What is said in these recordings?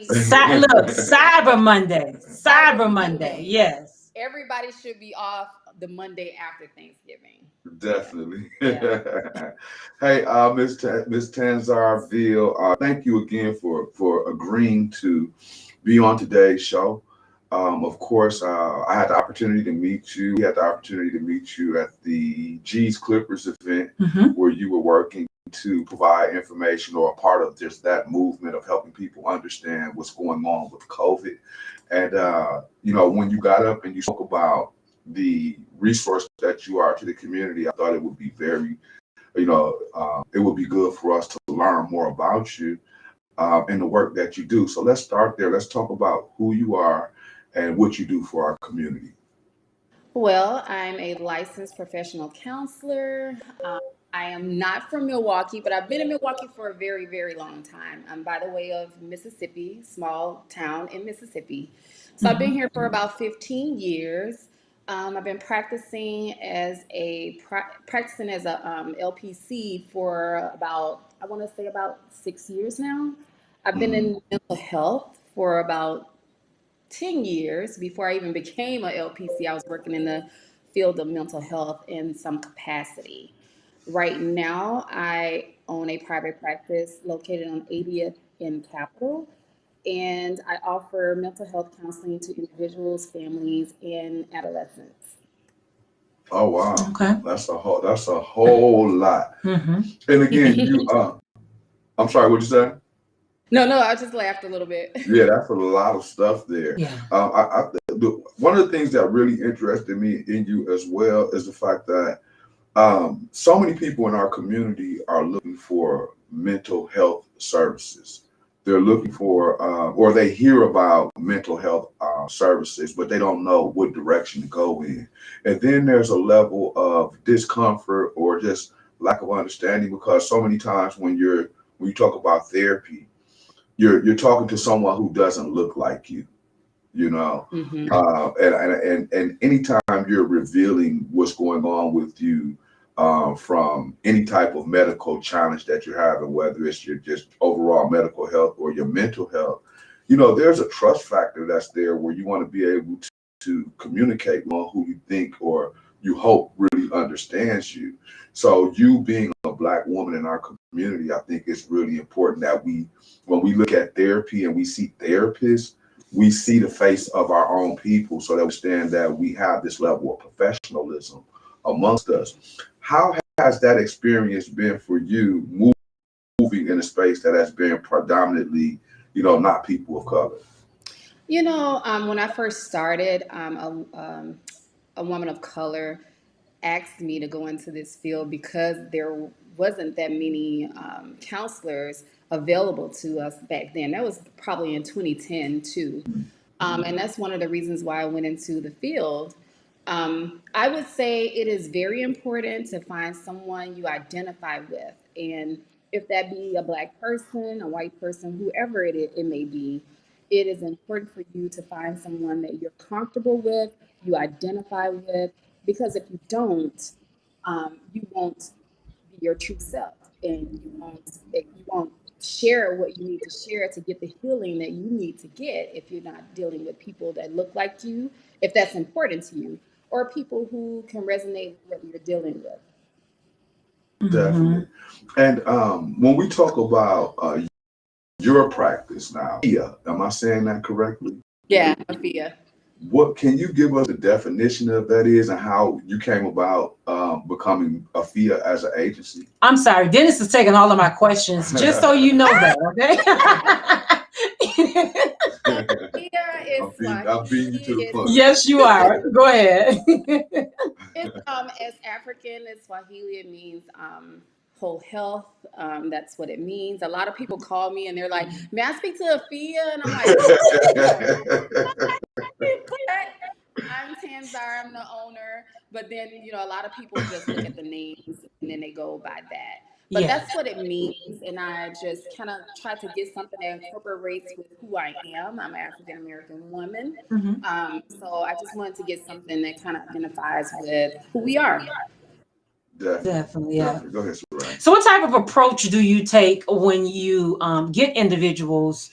Look, Cyber Monday. Cyber Cyber Monday. Monday. Yes. Everybody should be off the Monday after Thanksgiving. Yeah, Definitely. yeah. Hey, Miss Tanzarville, thank you again for agreeing to be on today's show. Of course, I had the opportunity to meet you. We had the opportunity to meet you at the G's Clippers event Mm-hmm. where you were working to provide information or a part of just that movement of helping people understand what's going on with COVID. And when you got up and you spoke about the resource that you are to the community, I thought it would be it would be good for us to learn more about you and the work that you do. So let's start there. Let's talk about who you are and what you do for our community. Well, I'm a licensed professional counselor. I am not from Milwaukee, but I've been in Milwaukee for a very, very long time. I'm by the way of Mississippi, small town in Mississippi. So I've been Mm-hmm. here for about 15 years. I've been practicing as a LPC for about, I want to say, about 6 years now. I've been Hmm. in mental health for about 10 years. Before I even became a LPC, I was working in the field of mental health in some capacity. Right now, I own a private practice located on 80th in Capitol, and I offer mental health counseling to individuals, families, and adolescents. Oh wow, Okay. that's a whole lot. Mm-hmm. And again, I'm sorry, what'd you say? No, no, I just laughed a little bit. Yeah, that's a lot of stuff there. Yeah. One of the things that really interested me in you as well is the fact that so many people in our community are looking for mental health services. They're looking for, or they hear about mental health services, but they don't know what direction to go in. And then there's a level of discomfort or just lack of understanding because so many times when you talk about therapy, you're talking to someone who doesn't look like you, you know. Hmm. And anytime you're revealing what's going on with you from any type of medical challenge that you're having, whether it's your just overall medical health or your mental health, there's a trust factor that's there where you want to be able to communicate with who you think or you hope really understands you. So you being a Black woman in our community, I think it's really important that when we look at therapy and we see therapists, we see the face of our own people so that we understand that we have this level of professionalism amongst us. How has that experience been for you moving in a space that has been predominantly, not people of color? When I first started, a woman of color asked me to go into this field because there wasn't that many counselors available to us back then. That was probably in 2010 too. And that's one of the reasons why I went into the field. I would say it is very important to find someone you identify with. And if that be a Black person, a white person, whoever it may be, it is important for you to find someone that you're comfortable with, you identify with, because if you won't be your true self, and you won't share what you need to share to get the healing that you need to get if you're not dealing with people that look like you, if that's important to you, or people who can resonate with what you're dealing with. Mm-hmm. Definitely. And when we talk about your practice now, Afia, am I saying that correctly? Yeah, Afia. What can you give us a definition of that is and how you came about becoming Afia as an agency? I'm sorry. Dennis is taking all of my questions, just so you know that. Okay. Afia is I'm beating you Swahili. to the punch. Yes, you are. Go ahead. It's as African as Swahili, it means whole health. That's what it means. A lot of people call me and they're like, "May I speak to Afia?" And I'm like, I'm Tanzar, I'm the owner. But then, a lot of people just look at the names and then they go by that. But Yeah. that's what it means. And I just kind of try to get something that incorporates with who I am. I'm an African American woman. Mhm. So I just wanted to get something that kind of identifies with who we are. Definitely, Definitely, yeah. definitely. Go ahead, Saran. So, what type of approach do you take when you get individuals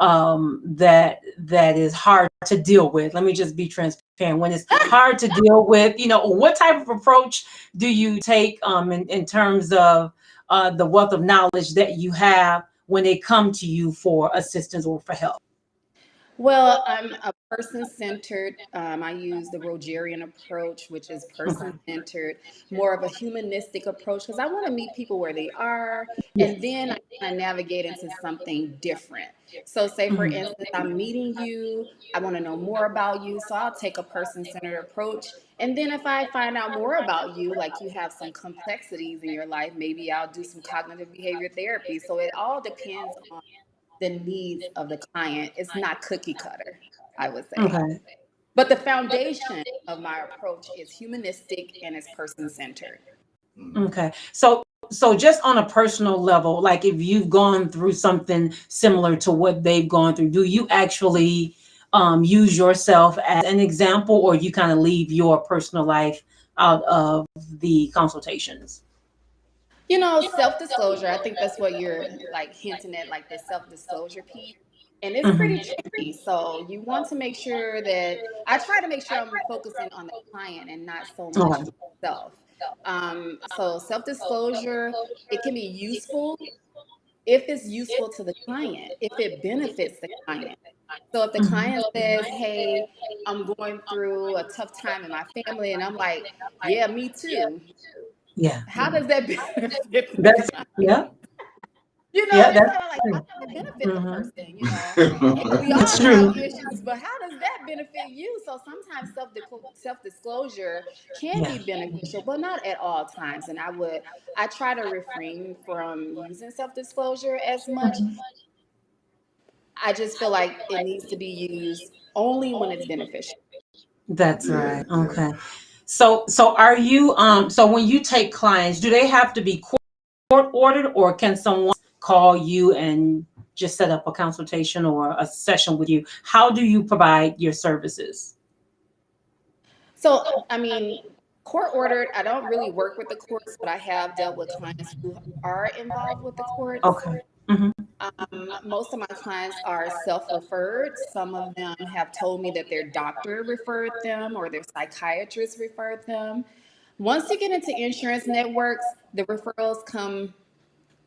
that is hard to deal with? Let me just be transparent. When it's hard to deal with, what type of approach do you take in terms of the wealth of knowledge that you have when they come to you for assistance or for help? Well, I'm a person centered. I use the Rogerian approach, which is person Okay. centered, more of a humanistic approach, because I want to meet people where they are, and Yes. then I kind of navigate into something different. So, say for Mhm. instance, I'm meeting you, I want to know more about you, so I'll take a person centered approach. And then if I find out more about you, like you have some complexities in your life, maybe I'll do some cognitive behavior therapy. So, it all depends on the needs of the client. It's not cookie cutter, I would say. Okay. But the foundation of my approach is humanistic and it's person centered. Mhm. Okay. So just on a personal level, like if you've gone through something similar to what they've gone through, do you actually use yourself as an example, or you kind of leave your personal life out of the consultations? Self disclosure, I think that's what you're like hinting at, like the self disclosure piece. And it's Hmm. pretty tricky. So you want to make sure that I try to make sure I'm focusing on the client and not so much Okay. myself. So self disclosure, it can be useful if it's useful to the client, if it benefits the client. So if the Mhm. client says, "Hey, I'm going through a tough time in my family," and I'm like, "Yeah, me too." Yeah. How does that benefit the That's client? yeah. Yeah. It's That's kind of like, how true. does it benefit the Hmm. person? Yeah, we That's all have true. issues, but how does that benefit you? So sometimes self disclosure can Yeah. be beneficial, but not at all times. And I try to refrain from using self disclosure as much. Mhm. I just feel like it needs to be used only when it's beneficial. That's Yeah, right. yeah. Okay. So are you so when you take clients, do they have to be court ordered, or can someone call you and just set up a consultation or a session with you? How do you provide your services? So, I mean, court ordered, I don't really work with the courts, but I have dealt with clients who are involved with the courts. Okay. Hmm. Most of my clients are self referred. Some of them have told me that their doctor referred them or their psychiatrist referred them. Once you get into insurance networks, the referrals come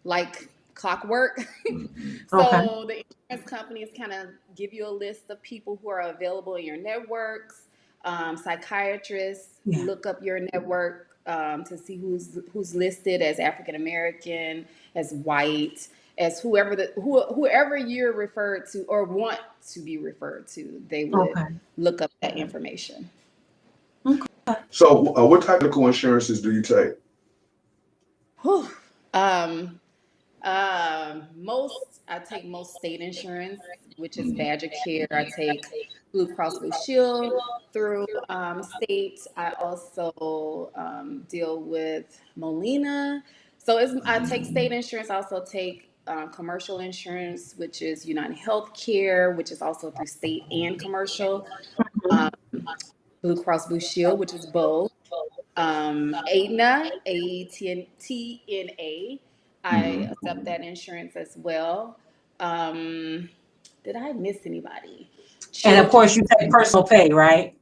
like clockwork. Mhm. Okay. So the insurance companies kind of give you a list of people who are available in your networks. Psychiatrists Yeah. look up your network to see who's listed as African American, as white, as whoever you're referred to or want to be referred to. They would Okay. look up that information. Okay. So, what type of medical insurances do you take? Whew. Um, Most I take most state insurance, which is Mhm. Badger Care. I take Blue Cross Blue Shield through state. I also deal with Molina. So I take state insurance. I also take commercial insurance, which is United Healthcare, which is also through state and commercial. Um, Blue Cross Blue Shield, which is both. Aetna, AETNA. I Mhm. accept that insurance as well. Um, did I miss anybody? And of Children, course, you take personal pay, right?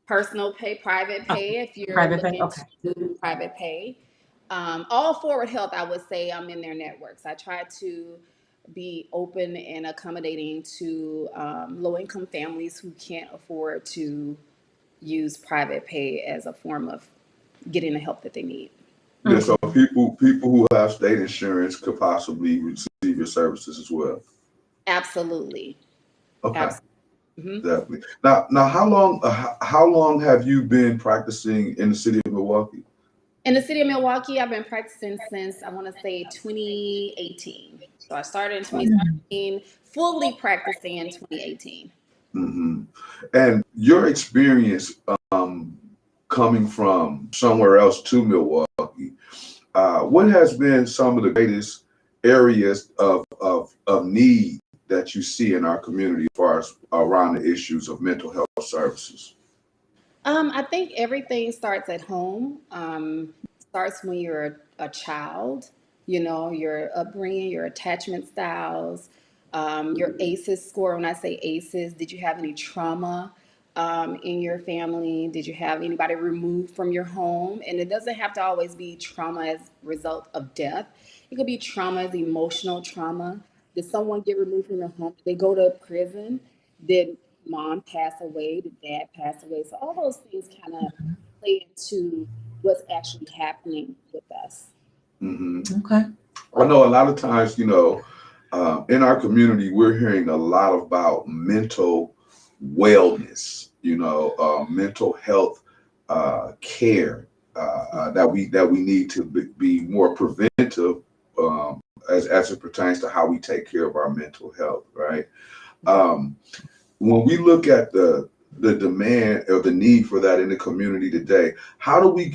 personal pay, private Okay. pay, if you're Private pay. looking Okay. to do private pay. All Forward Health, I would say I'm in their networks. I try to be open and accommodating to low income families who can't afford to use private pay as a form of getting the help that they need. Yeah, so Okay. people who have state insurance could possibly receive your services as well. Absolutely. Okay, Absolutely. Hmm. definitely. Now, how long have you been practicing in the city of Milwaukee? In the city of Milwaukee, I've been practicing since I want to say 2018. So I started in Mm. 2017, fully practicing in 2018. Hmm. And your experience coming from somewhere else to Milwaukee, what has been some of the greatest areas of need that you see in our community as far as around the issues of mental health services? I think everything starts at home. Starts when you're a child. Your upbringing, your attachment styles, your ACEs score. When I say ACEs, did you have any trauma in your family? Did you have anybody removed from your home? And it doesn't have to always be trauma as a result of death. It could be trauma as emotional trauma. Did someone get removed from their home? Did they go to prison? Did mom pass away? Did dad pass away? So all those things kind of play into what's actually happening with us. Okay. I know a lot of times, in our community, we're hearing a lot about mental wellness, mental health care that we need to be more preventive as it pertains to how we take care of our mental health, right? When we look at the demand or the need for that in the community today, how do we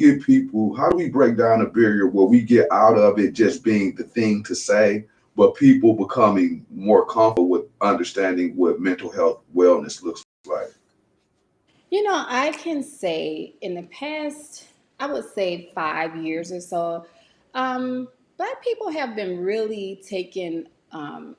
break down a barrier where we get out of it just being the thing to say, but people becoming more comfortable with understanding what mental health wellness looks like? I can say in the past, I would say 5 years or so, Black people have been really taken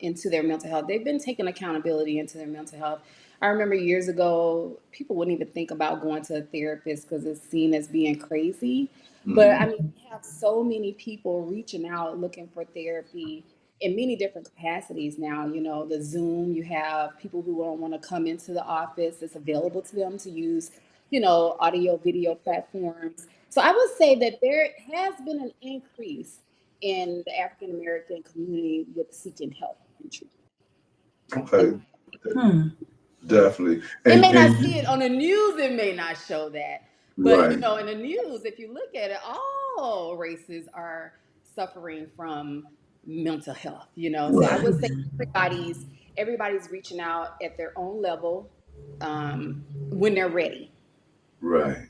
into their mental health. They've been taking accountability into their mental health. I remember years ago, people wouldn't even think about going to a therapist because it's seen as being crazy. But I mean, we have so many people reaching out looking for therapy in many different capacities now. The Zoom, you have people who don't want to come into the office. It's available to them to use, audio, video platforms. So I would say that there has been an increase in the African American community with seeking help and treatment. Okay, definitely. It may not And see it on the news, it may not show that. But right, in the news, if you look at it, all races are suffering from mental health. So I would say everybody's reaching out at their own level when they're ready. right.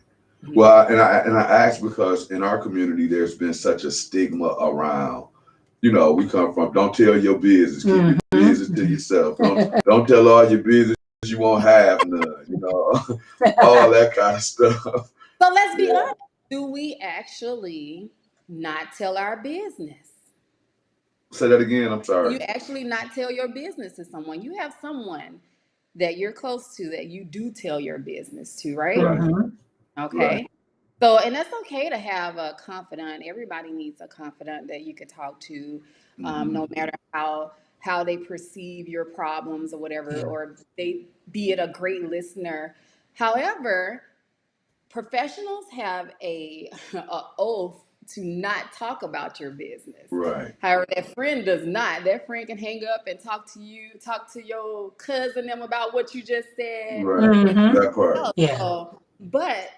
Well, and I ask because in our community there's been such a stigma around. We come from don't tell your business, keep your business to yourself. Don't tell all your business, you won't have none. All that kind of stuff. So let's be Yeah. honest. Do we actually not tell our business? Say that again. I'm Do sorry. you actually not tell your business to someone? You have someone that you're close to that you do tell your business to, right? Right. Okay. So, and that's okay to have a confidant. Everybody needs a confidant that you could talk to, no matter how they perceive your problems or whatever, or they be it a great listener. However, professionals have a oath to not talk about your business. Right. However, that friend does not. That friend can hang up and talk to your cousin them about what you just said. Right. That part. Yeah. But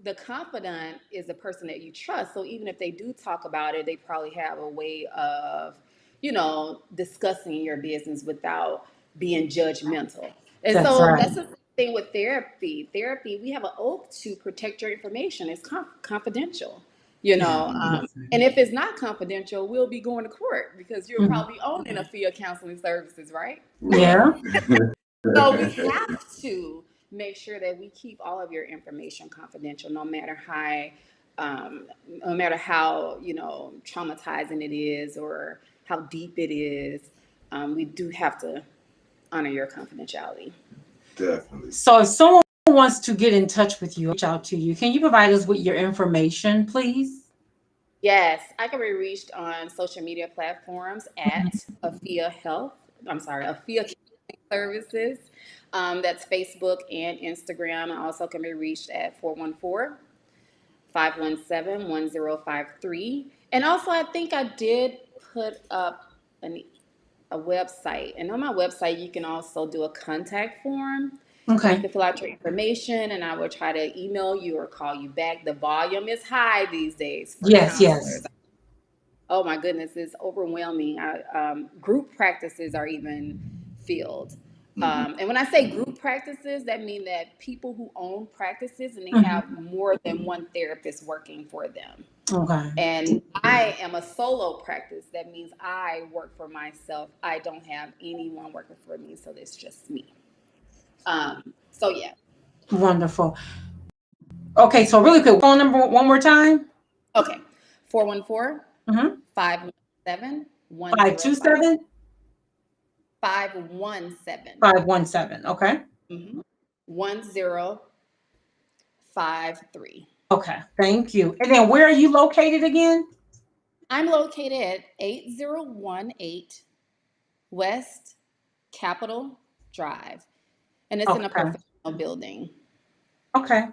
the confidant is a person that you trust. So even if they do talk about it, they probably have a way of, discussing your business without being judgmental. And That's so right. that's the thing with therapy. Therapy, we have an oath to protect your information. It's confidential. And if it's not confidential, we'll be going to court because you're probably owning a fee of counseling services, right? Yeah. So we have to make sure that we keep all of your information confidential, no matter how traumatizing it is or how deep it is. We do have to honor your confidentiality. Definitely. So if someone wants to get in touch with you, reach out to you, can you provide us with your information, please? Yes, I can be reached on social media platforms at Afia Health. I'm sorry, Afia Services. That's Facebook and Instagram. I also can be reached at 414-517-1053. And also, I think I did put up a website. And on my website, you can also do a contact form. You Okay. can fill out your information, and I will try to email you or call you back. The volume is high these days for Yes, counselors. yes. Oh my goodness, it's overwhelming. Group practices are even filled. And when I say group practices, that means that people who own practices and they have more than one therapist working for them. Okay. And I am a solo practice. That means I work for myself. I don't have anyone working for me, so it's just me. So yeah. Wonderful. Okay, so really quick, phone number one more time. Okay. 414 Mm-hmm. 517 1053. 527. 517. 517. Okay. 1053. Okay. Thank you. And then where are you located again? I'm located at 8018 West Capitol Drive, and it's in a Okay. professional building. Okay.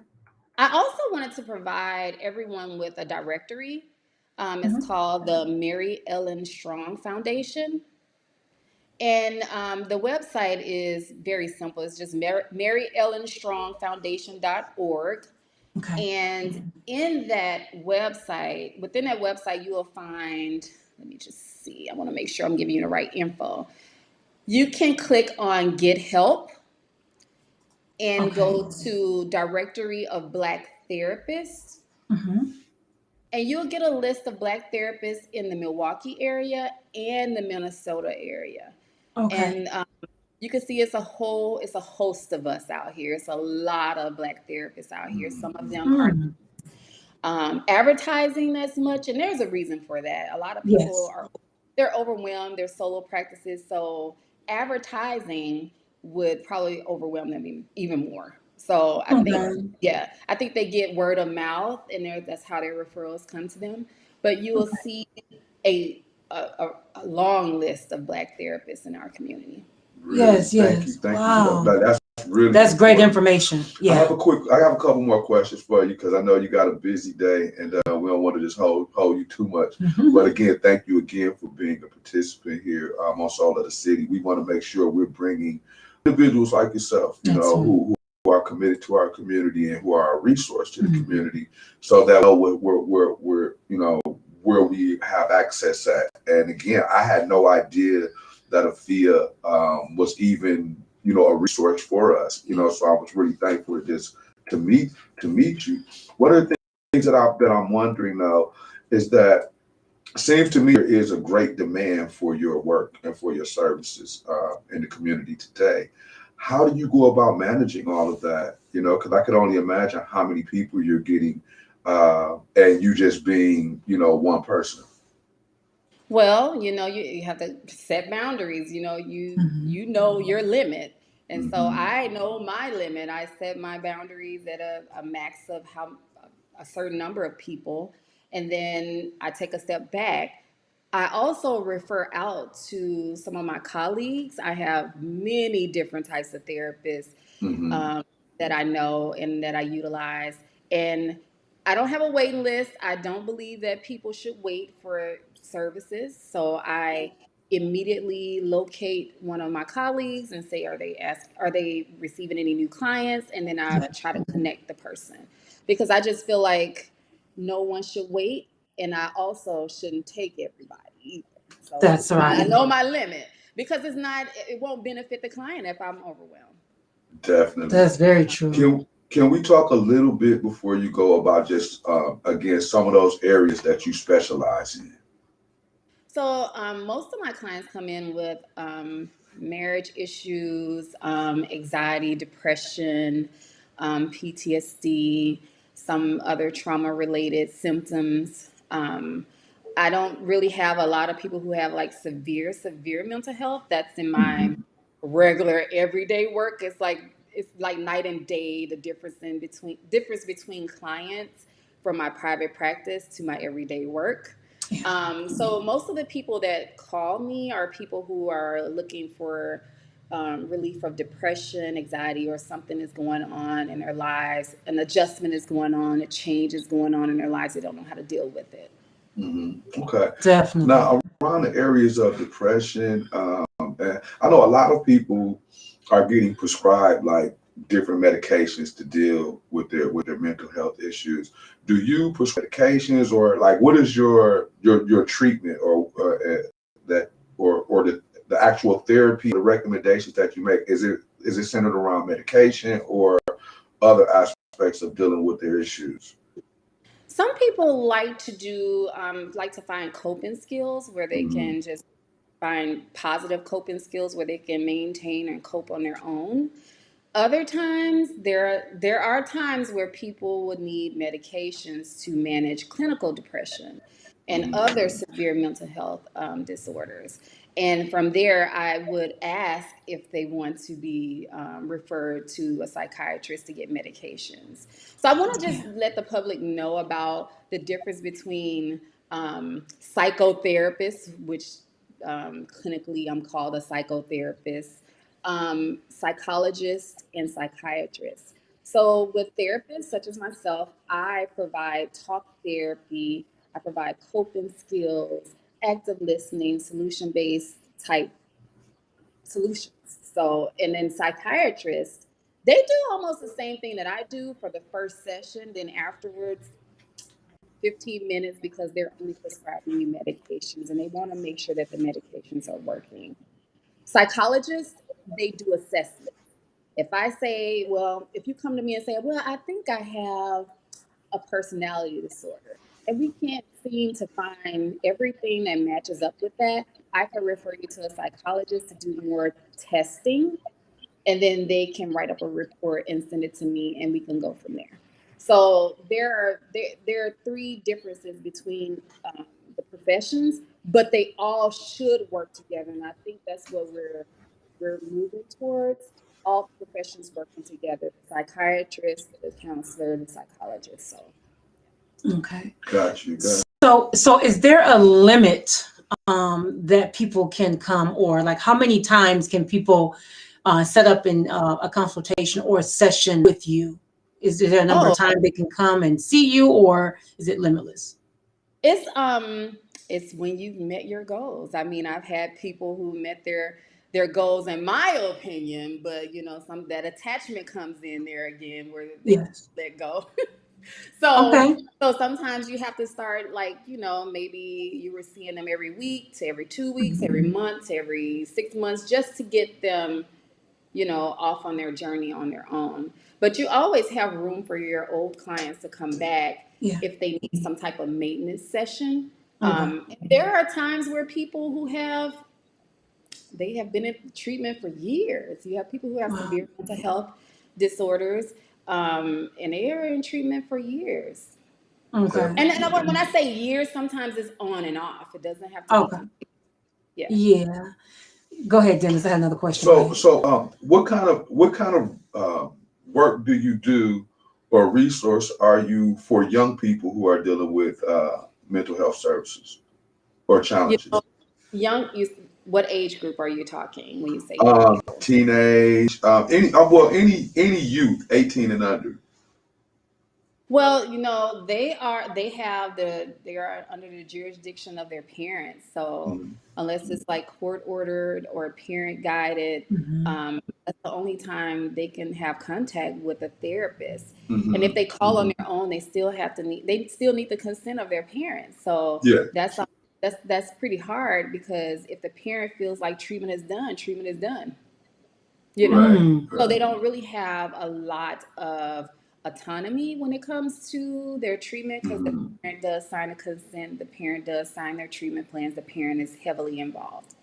I also wanted to provide everyone with a directory. It's Mhm. called the Mary Ellen Strong Foundation. And the website is very simple. It's just MaryEllenStrongFoundation.org. Okay. And in that website, within that website, you will find, let me just see, I want to make sure I'm giving you the right info. You can click on Get Help and Okay. go to Directory of Black Therapists. Mhm. And you'll get a list of Black therapists in the Milwaukee area and the Minnesota area. Okay. And you can see it's a host of us out here. It's a lot of Black therapists out here. Some of them are Mm. advertising as much, and there's a reason for that. A lot of people Yes. are they're overwhelmed. They're solo practices, so advertising would probably overwhelm them even more. So I think, Okay. yeah, I think they get word of mouth, and that's how their referrals come to them. But you will Okay. see a a long list of Black therapists in our community. Really, Yes. thank you, Yes. thank you. Wow. That's really That's great important. information. I Yeah. have a couple more questions for you because I know you got a busy day and we don't want to just hold you too much. But Mhm. again, thank you again for being a participant here on Soul of the City. We want to make sure we're bringing individuals like yourself, That's right. who are committed to our community and who are a resource to the Mhm. community, so that we're where we have access at. And again, I had no idea that AFIA was even a resource for us. So I was really thankful to meet you. One of the things that I'm wondering though is that it seems to me there is a great demand for your work and for your services in the community today. How do you go about managing all of that? Because I could only imagine how many people you're getting, and you just being, one person. Well, you have to set boundaries. Mhm. You know your limit. And so Hmm. I know my limit. I set my boundaries at a max of how a certain number of people, and then I take a step back. I also refer out to some of my colleagues. I have many different types of therapists Hmm. um, that I know and that I utilize. And I don't have a waiting list. I don't believe that people should wait for services. So I immediately locate one of my colleagues and say, are they receiving any new clients? And then I Yeah. try to connect the person because I just feel like no one should wait, and I also shouldn't take everybody either. So That's I right. know my limit because it won't benefit the client if I'm overwhelmed. Definitely. That's very true. Can we talk a little bit before you go about just again some of those areas that you specialize in? So most of my clients come in with marriage issues, anxiety, depression, PTSD, some other trauma related symptoms. I don't really have a lot of people who have like severe mental health. That's in my Mhm. regular everyday work. It's like night and day, the difference between clients from my private practice to my everyday work. Yeah. So most of the people that call me are people who are looking for relief of depression, anxiety, or something is going on in their lives. An adjustment is going on, a change is going on in their lives. They don't know how to deal with it. Okay. Definitely. Now, around the areas of depression, and I know a lot of people are getting prescribed like different medications to deal with their mental health issues. Do you prescribe medications, or like what is your treatment, or that or the actual therapy, the recommendations that you make? Is it centered around medication or other aspects of dealing with their issues? Some people like to find coping skills where they Hmm. can just find positive coping skills where they can maintain and cope on their own. Other times, there are times where people would need medications to manage clinical depression and Hmm. other severe mental health disorders. And from there, I would ask if they want to be referred to a psychiatrist to get medications. So I want to just Yeah. let the public know about the difference between psychotherapists, which clinically I'm called a psychotherapist, psychologists, and psychiatrists. So with therapists such as myself, I provide talk therapy, I provide coping skills, active listening, solution based type solutions. So, and then psychiatrists, they do almost the same thing that I do for the first session. Then afterwards, 15 minutes because they're only prescribing me medications and they want to make sure that the medications are working. Psychologists, they do assessments. If I say, well, if you come to me and say, well, I think I have a personality disorder, and we can't seem to find everything that matches up with that, I can refer you to a psychologist to do more testing, and then they can write up a report and send it to me, and we can go from there. So there are three differences between the professions, but they all should work together, and I think that's what we're moving towards. All professions working together: the psychiatrist, the counselor, the psychologist. So Okay. Got you. Got So is there a limit that people can come, or like how many times can people set up in a consultation or a session with you? Is there a number of oh, times they can come and see you, or is it limitless? it's when you've met your goals. I mean, I've had people who met their goals in my opinion, but you know, some that attachment comes in there again where they Yes. let go. So Okay. so sometimes you have to start, like, you know, maybe you were seeing them every week to every 2 weeks, every Mhm. month to every 6 months, just to get them, you know, off on their journey on their own. But you always have room for your old clients to come back Yeah. if they need some type of maintenance session. Okay. There are times where people who they have been in treatment for years. You have people who have Wow. severe mental health disorders, and they are in treatment for years. Okay. And when I say years, sometimes it's on and off. It doesn't have to be Okay. complete. Yeah. Yeah. Go ahead, Dennis. I had another question. Go so ahead. so what kind of work do you do or resource are you for young people who are dealing with mental health services or You know, challenges? young. What age group are you talking when you say young people? Teenage, any youth, 18 and under. Well, you know, they are under the jurisdiction of their parents. So Mhm, unless it's like court ordered or parent guided, Mhm. that's the only time they can have contact with a therapist. And if mhm. they call on their own, they still need the consent of their parents. So Yeah, that's pretty hard because if the parent feels like treatment is done, treatment is done. You know, right, Mm. so right. they don't really have a lot of autonomy when it comes to their treatment because the Mhm. parent does sign a consent, the parent does sign their treatment plans, the parent is heavily involved.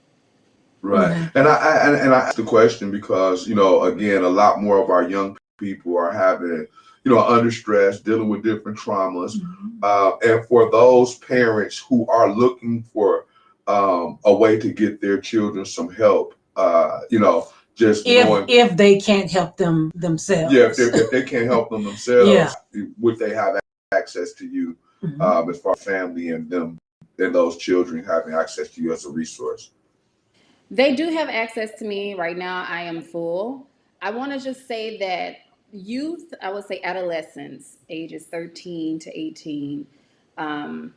Right. Okay. And I asked the question because, again, a lot more of our young people are having, under stress, dealing with different traumas. Mhm. And for those parents who are looking for a way to get their children some help, just knowing, If they can't help yeah, if themselves. they can't help them Yeah. themselves, would they have access to you Mhm. as far as family and them and those children having access to you as a resource? They do have access to me right now. I am full. I want to just say that youth, I would say adolescents, ages 13 to 18, um,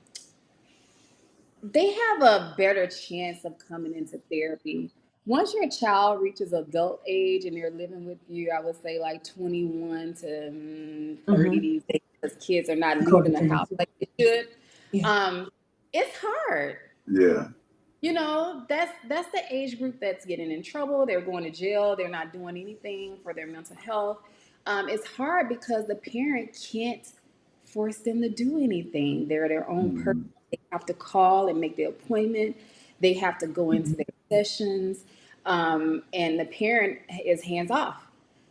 they have a better chance of coming into therapy. Once your child reaches adult age and they're living with you, I would say like 21 to 30 Mhm. these days, because kids are not leaving the house Codependent. like they should. Yeah. Um, it's hard. Yeah, You know, that's the age group that's getting in trouble. They're going to jail. They're not doing anything for their mental health. It's hard because the parent can't force them to do anything. They're their own person. Mhm. They have to call and make the appointment. They have to go into Mhm. their sessions, and the parent is hands off.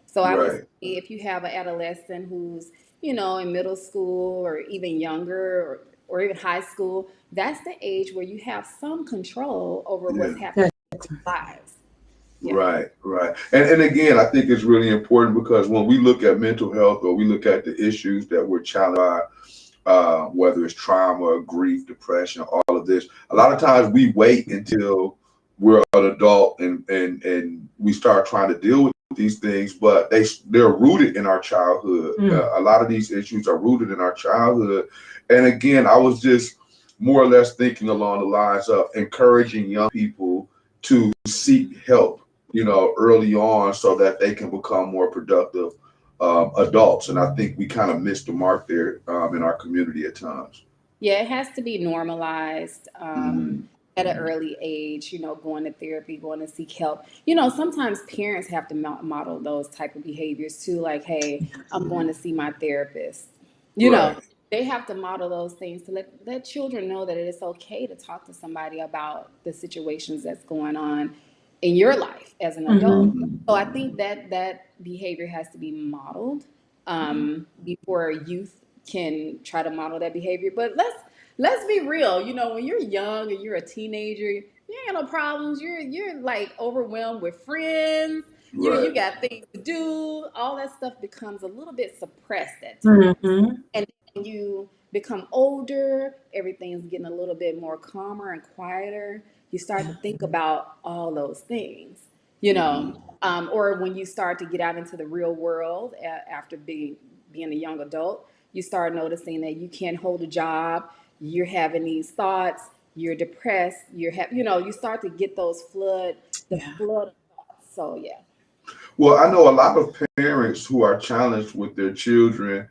So I would say Right. if you have an adolescent who's, you know, in middle school or even younger, or even high school, that's the age where you have some control over Yeah. what's happening in their lives. Yeah. Right, right. And again, I think it's really important because when we look at mental health or we look at the issues that we're challenged by, whether it's trauma, grief, depression, all of this, a lot of times we wait until we're an adult and we start trying to deal with these things, but they're rooted in our childhood. A lot of these issues are rooted in our childhood. And again, I was just more or less thinking along the lines of encouraging young people to seek help, early on so that they can become more productive adults. And I think we kind of missed the mark there in our community at times. Yeah, it has to be normalized Mhm. at an early age, going to therapy, going to seek help. Sometimes parents have to model those type of behaviors too, like, hey, I'm going to see my therapist. You know, Right. they have to model those things to let children know that it is okay to talk to somebody about the situations that's going on in your life as an adult. Mhm. So I think that behavior has to be modeled before youth can try to model that behavior. But let's be real. When you're young and you're a teenager, you ain't got no problems. You're like overwhelmed with friends. You Right. got things to do. All that stuff becomes a little bit suppressed at times. Mhm. And when you become older, everything's getting a little bit more calmer and quieter. You start to think about all those things, Mhm. or when you start to get out into the real world after being a young adult, you start noticing that you can't hold a job. You're having these thoughts. You're depressed. You start to get the Yeah. flood of thoughts. So yeah. Well, I know a lot of parents who are challenged with their children,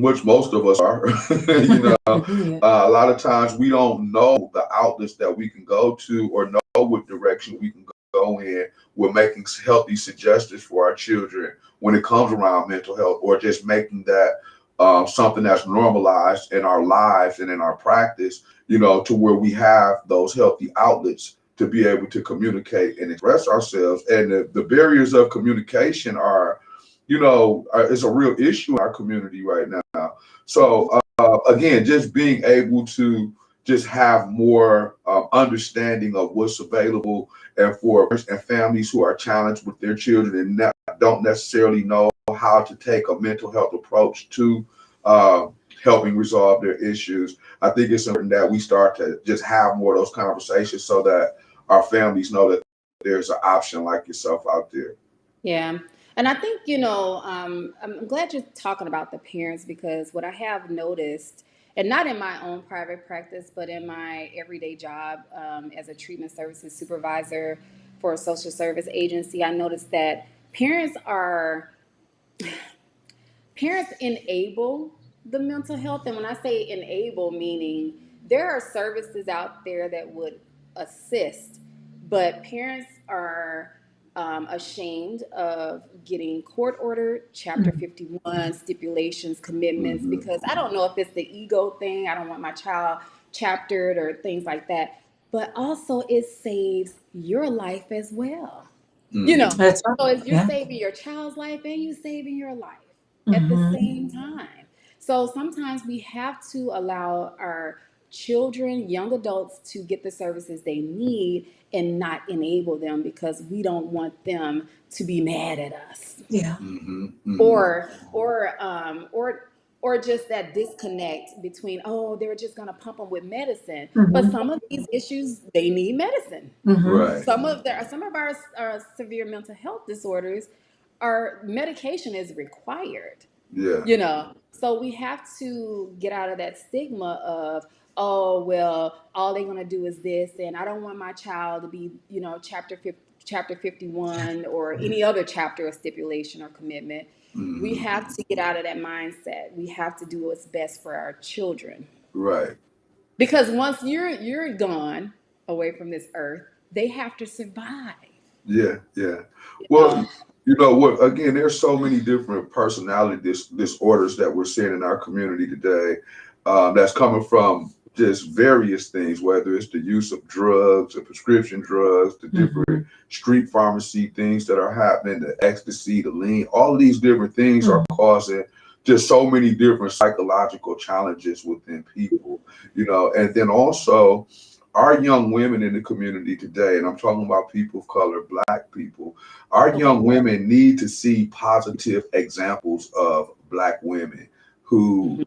which most of us are. Yeah. A lot of times we don't know the outlets that we can go to or know what direction we can go in. We're making healthy suggestions for our children when it comes around mental health, or just making that something that's normalized in our lives and in our practice, to where we have those healthy outlets to be able to communicate and express ourselves. And the barriers of communication are, it's a real issue in our community right now. So again, just being able to just have more understanding of what's available, and for and families who are challenged with their children and don't necessarily know how to take a mental health approach to uh, helping resolve their issues. I think it's important that we start to just have more of those conversations so that our families know that there's an option like yourself out there. Yeah. And I think, I'm glad you're talking about the parents, because what I have noticed, and not in my own private practice, but in my everyday job as a treatment services supervisor for a social service agency, I noticed that parents enable the mental health. And when I say enable, meaning there are services out there that would assist, but parents are ashamed of getting court ordered Chapter Mhm. 51 stipulations, commitments, Hmm. because I don't know if it's the ego thing. I don't want my child chaptered or things like that. But also, it saves your life as well. You know, Hmm. That's right. so as you're Yeah. saving your child's life and you saving your life at the Mhm. same time. So sometimes we have to allow our children, young adults, to get the services they need and not enable them, because we don't want them to be mad at us, Yeah. Hmm. Hmm. or just that disconnect between, oh, they're just going to pump them with medicine, but Mhm. some of these issues they need medicine. Mhm. Right. Some of our severe mental health disorders, our medication is required. Yeah. So we have to get out of that stigma of, oh, well, all they're going to do is this, and I don't want my child to be, chapter 51 or any other chapter or stipulation or commitment. We Hmm. have to get out of that mindset. We have to do what's best for our children, Right. because once you're gone away from this earth, they have to survive. Yeah. Yeah. You Well, know? you know what? Again, there's so many different personality disorders that we're seeing in our community today. That's coming from just various things, whether it's the use of drugs or prescription drugs, the different Mhm. street pharmacy things that are happening, the ecstasy, the lean, all of these different things are Mhm. causing just so many different psychological challenges within people, and then also our young women in the community today, and I'm talking about people of color, Black people, our young women need to see positive examples of Black women who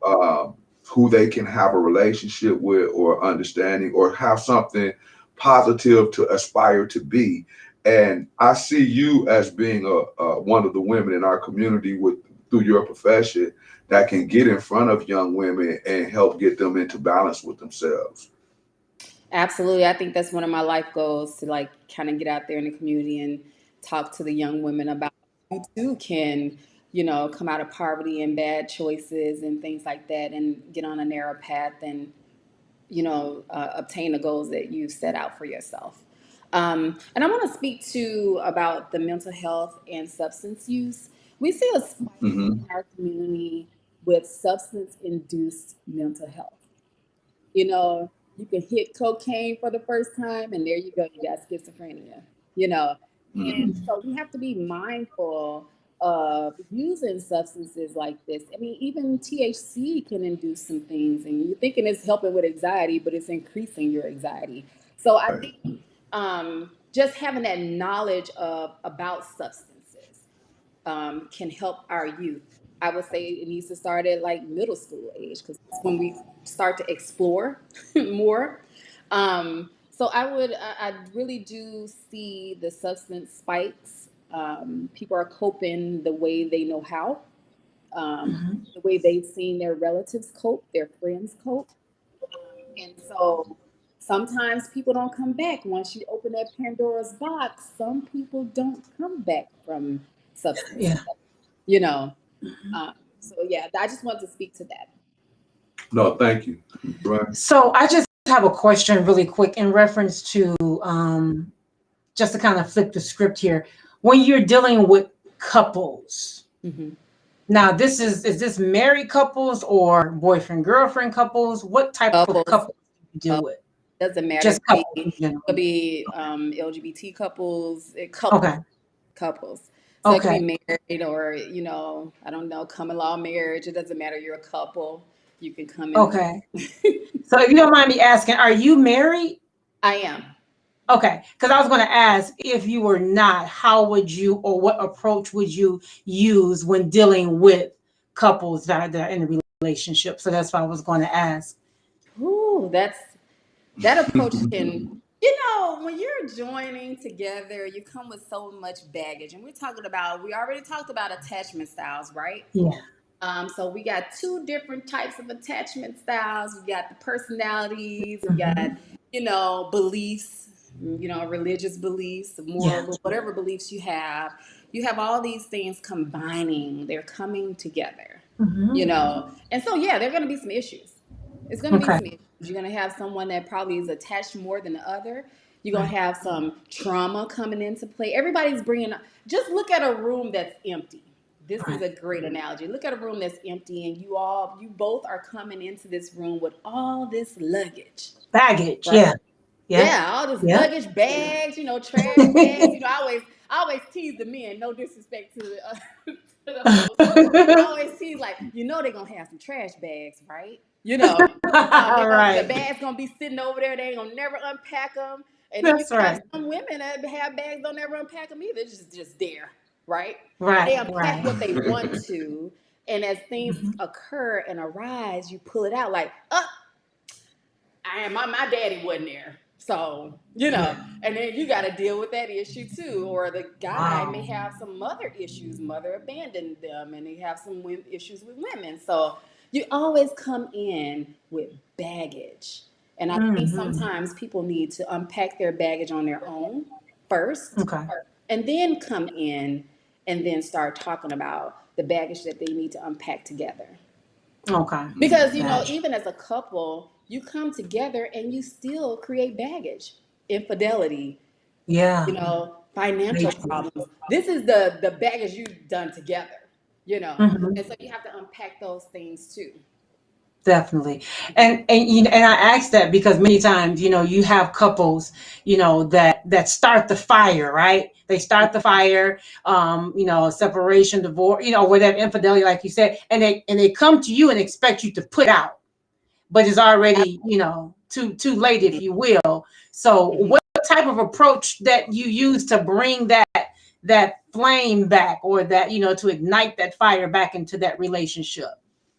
they can have a relationship with or understanding or have something positive to aspire to be. And I see you as being one of the women in our community through your profession that can get in front of young women and help get them into balance with themselves. Absolutely. I think that's one of my life goals, to like kind of get out there in the community and talk to the young women about you too can, come out of poverty and bad choices and things like that and get on a narrow path and, obtain the goals that you've set out for yourself. And I want to speak to about the mental health and substance use. We see a spike Hmm. in our community with substance induced mental health. You know, you can hit cocaine for the first time, and there you go, you got schizophrenia. You know, and Hmm. so we have to be mindful of using substances like this. I mean, even THC can induce some things, and you're thinking it's helping with anxiety, but it's increasing your anxiety. So I Right. think just having that knowledge of about substances can help our youth. I would say it needs to start at like middle school age because that's when we start to explore more. So I really do see the substance spikes. People are coping the way they know how, Mhm. the way they've seen their relatives cope, their friends cope. And so sometimes people don't come back. Once you open that Pandora's box, some people don't come back from substance, Yeah. you know. Mhm. So yeah, I just want to speak to that. No, thank you. Right. So I just have a question really quick in reference to um, just to kind of flip the script here. When you're dealing with couples, Hmm. now is this married couples or boyfriend girlfriend couples? What type of Couples, couples do you deal with? doesn't matter. Just couples in Could general. be LGBT couples, Okay. couples. So it could Okay. be married or I don't know, common law marriage. It doesn't matter. You're a couple. You can come in. Okay. So if you don't mind me asking, are you married? I am. Okay, because I was going to ask if you were not, how would you or what approach would you use when dealing with couples that are in a relationship? So that's why I was going to ask. Ooh, that approach can. When you're joining together, you come with so much baggage, and we already talked about attachment styles, right? Yeah. So we got two different types of attachment styles. We got the personalities, we got, Mhm. beliefs, religious beliefs, Yeah. moral, whatever beliefs you have. You have all these things combining, they're coming together, Hmm. And so, yeah, there are going to be some issues. It's going to be Okay. some issues. You're going to have someone that probably is attached more than the other. You're going to Right. have some trauma coming into play. Everybody's bringing, just look at a room that's empty. This is Right. a great analogy. Look at a room that's empty, and you both are coming into this room with all this luggage, Baggage. right? Yeah. Yeah. Yeah, all this Yeah. luggage, bags, trash bags. I always tease the men. No disrespect to to the host. I always tease like, they're gonna have some trash bags, right? The Right. bags gonna be sitting over there. They ain't gonna never unpack them. And then you That's have right. some women that have bags don't never unpack them either. It's just there, right? They Right. unpack Right. what they want to, and as things Mhm. occur and arise, you pull it out like, oh, my daddy wasn't there. So, Yeah. and then you got to deal with that issue too. Or the guy may Wow. have some mother issues, mother abandoned them, and they have some issues with women. So, you always come in with baggage. And I think Hmm. sometimes people need to unpack their baggage on their own first, Okay. and then come in and then start talking about the baggage that they need to unpack together. Okay. Because, Gotcha. even as a couple, you come together and you still create baggage, infidelity, Yeah. Very financial true. problems. This is the baggage you've done together, Hmm. and so you have to unpack those things too. Definitely. And you know, and I ask that because many times, you know, you have couples, you know, that start the fire, right? They start the fire, you know, separation, divorce, you know, whatever, infidelity, like you said, and they come to you and expect you to put out, but it's already, you know, too late, if you will. So Mhm. what type of approach that you use to bring that flame back, or that, you know, to ignite that fire back into that relationship?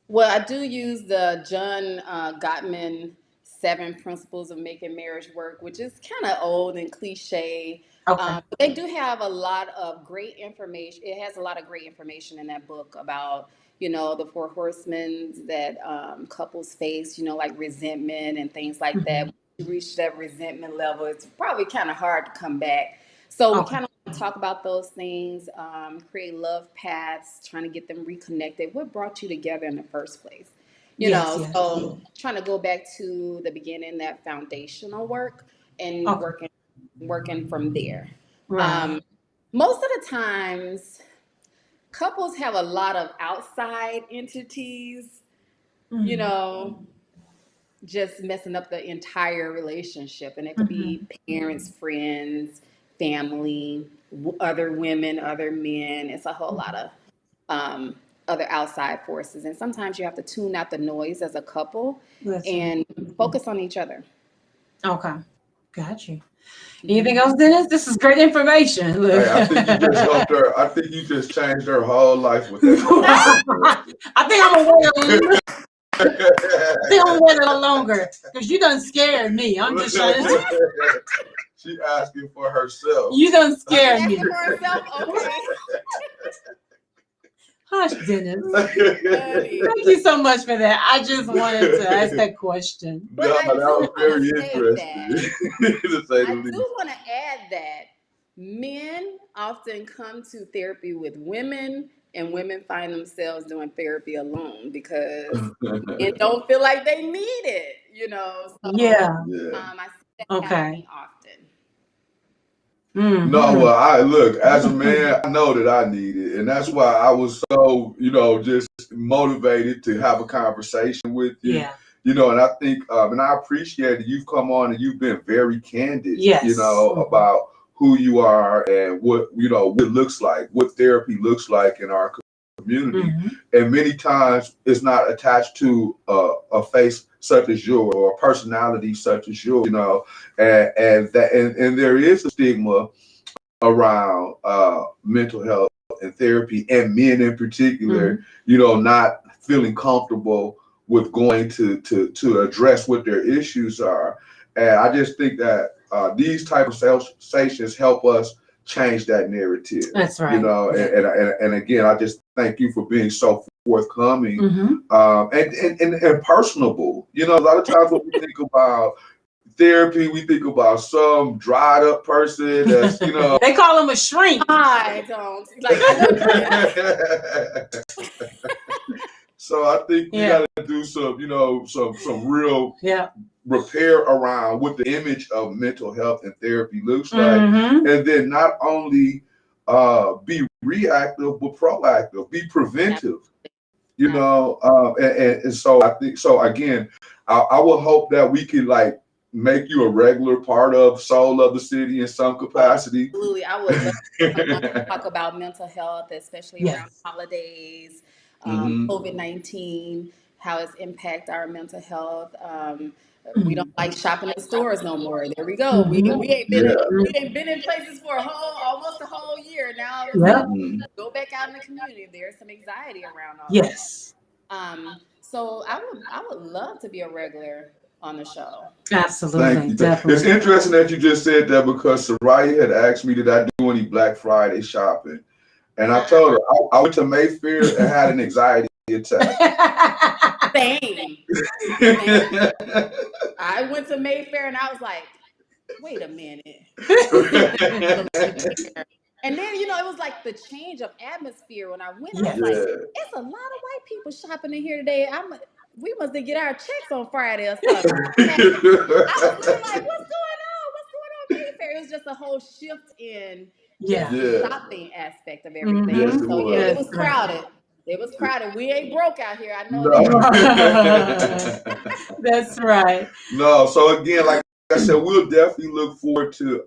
Well, I do use the John Gottman Seven Principles of Making Marriage Work, which is kind of old and cliche. Okay. But they do have a lot of great information. It has a lot of great information in that book about, you know, the four horsemen that couples face, you know, like resentment and things like that. Mhm. When you reach that resentment level, it's probably kind of hard to come back. So we Okay. kind of talk about those things, create love paths, trying to get them reconnected. What brought you together in the first place? You Yes, know, yes. so trying to go back to the beginning, that foundational work, and Okay. working from there. Right. Um, Most of the times, couples have a lot of outside entities, you Mhm. know, just messing up the entire relationship. And it could be Mhm. parents, friends, family, other women, other men. It's a whole lot Mhm. of other outside forces. And sometimes you have to tune out the noise as a couple Listen. and focus on each other. Okay. Got you. Anything Mhm. else, Dennis? This is great information. Look. Hey, I think you just helped her. I think you just changed her whole life with that I think I'm gonna wait a I think I'm question. gonna wait a little longer because you done scared me. I'm just trying to. She asking for herself. You done Oh, she's scared me. asking for herself? Okay. Hush, Dennis. Funny. Thank you so much for that. I just wanted to ask that question. But No, I that do was want very to say interesting, that. to say I the do least. want to add that men often come to therapy with women, and women find themselves doing therapy alone because men don't feel like they need it, you know. So Yeah. Yeah. I see that Okay. happening often. No, well, Mm-hmm. I look, as a man, I know that I need it. And that's why I was so, just motivated to have a conversation with you, Yeah. and I think, and I appreciate that you've come on and you've been very candid, Yes. Mhm. about who you are and what it looks like, what therapy looks like in our community. Mhm. And many times it's not attached to a face such as yours or a personality such as yours, and there is a stigma around mental health and therapy, and men in particular, Mhm. not feeling comfortable with going to address what their issues are. And I just think that these type of conversations help us change that narrative. That's right. And again, I just thank you for being so forthcoming, Mm-hmm. and personable. A lot of times when we think about therapy, we think about some dried up person that's, They call him a shrink. I don't like. I know you did. So I think we Yeah. got to do some real Yeah. repair around what the image of mental health and therapy looks like, Mm-hmm. and then not only be reactive but proactive, be preventive. And so I think so. Again, I will hope that we can like make you a regular part of Soul of the City in some capacity. Absolutely, I would love to come on and talk about mental health, especially around Yes. holidays, Mhm. COVID-19, how it's impact our mental health. We don't Mhm. like shopping in stores no more. There we go. We Mhm. we ain't been in, Yeah. we ain't been in places for almost a whole year. Now all of a Yeah. sudden, Mhm. go back out in the community. There's some anxiety around all of that. Yes. So I would love to be a regular on the show. Thank Absolutely. you. It's Definitely. interesting that you just said that because Soraya had asked me, did I do any Black Friday shopping? And I Uh-uh. told her I went to Mayfair and had an anxiety attack. Same. Same. I went to Mayfair and I was like, wait a minute. This is not Mayfair. And then, it was like the change of atmosphere when I went. I was Yes. like, Yeah. it's a lot of white people shopping in here today. We must get our checks on Friday or something. And I was looking like, what's going on? What's going on Mayfair? It was just a whole shift in just Yeah. the Yeah. shopping aspect of everything. Yes, Mm-hmm. it So yeah, it was. That's was right. crowded. It was crowded. We ain't broke out here. I know No. that. That's right. No, so again, like I said, we'll definitely look forward to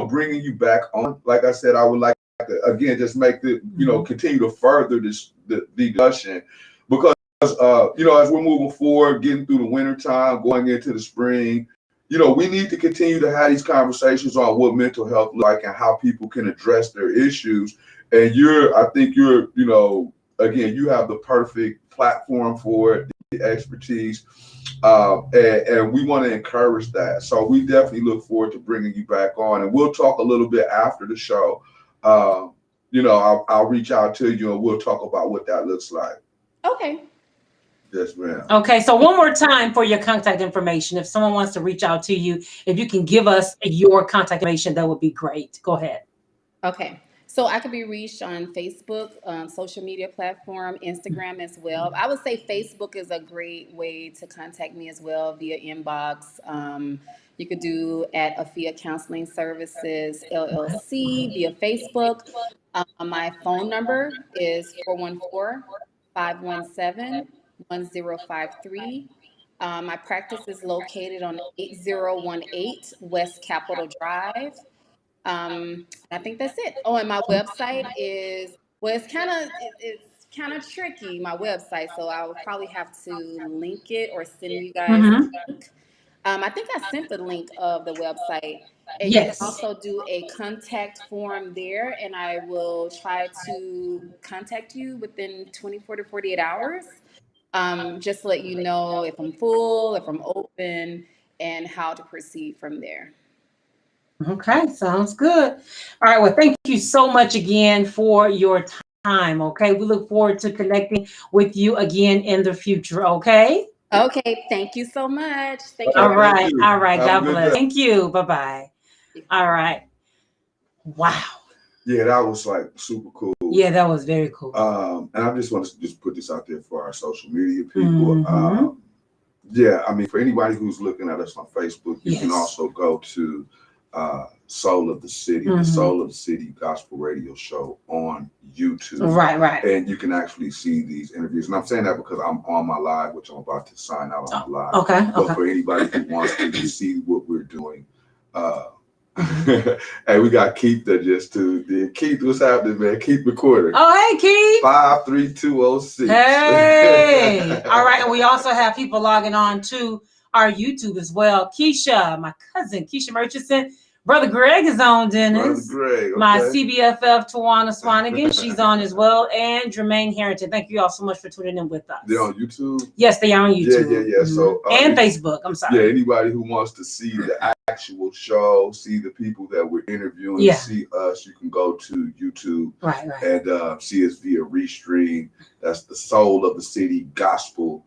bringing you back on. Like I said, I would like to again just make the continue to further the discussion because as we're moving forward, getting through the winter time, going into the spring, we need to continue to have these conversations on what mental health looks like and how people can address their issues. And I think you're, again, you have the perfect platform for it, the expertise. And we want to encourage that. So we definitely look forward to bringing you back on, and we'll talk a little bit after the show. I'll reach out to you and we'll talk about what that looks like. Okay. Yes, ma'am. Okay, so one more time for your contact information. If someone wants to reach out to you, if you can give us your contact information, that would be great. Go ahead. Okay. So I could be reached on Facebook, social media platform, Instagram as well. I would say Facebook is a great way to contact me as well via inbox. You could do at Afia Counseling Services LLC via Facebook. My phone number is 414-517-1053. My practice is located on 8018 West Capitol Drive. I think that's it. Oh, and my website is, well, it's kind of tricky, my website, so I would probably have to link it or send you guys a link. I think I sent the link of the website. And you can also do a contact form there, and I will try to contact you within 24 to 48 hours. Just to let you know if I'm full, if I'm open, and how to proceed from there. Okay, sounds good. All right, well, thank you so much again for your time. Okay, we look forward to connecting with you again in the future. Okay. Okay, thank you so much. Thank you. All right. God Have a good bless. day. Thank you. Bye-bye. All right. Wow. Yeah, that was like super cool. Yeah, that was very cool. And I just want to just put this out there for our social media people. Yeah, I mean, for anybody who's looking at us on Facebook, you can also go to Soul of the City, the Soul of the City Gospel Radio Show on YouTube. Right. And you can actually see these interviews. And I'm saying that because I'm on my live, which I'm about to sign out on my live. Okay. But for anybody who wants to see what we're doing, hey, we got Keith that just tuned. Keith, what's happening, man? Keith McCorder. Oh, hey, Keith. 53206. Hey. All right. And we also have people logging on to our YouTube as well. Keisha, my cousin, Keisha Murchison. Brother Greg is on, Dennis. Brother Greg, okay. My CBFF, Tawana Swanigan, she's on as well. And Jermaine Harrington. Thank you all so much for tuning in with us. They're on YouTube? Yes, they are on YouTube. Yeah. So, and Facebook. I'm sorry. Yeah, anybody who wants to see the actual show, see the people that we're interviewing, see us, you can go to YouTube. Right. And see us via Restream. That's the Soul of the City Gospel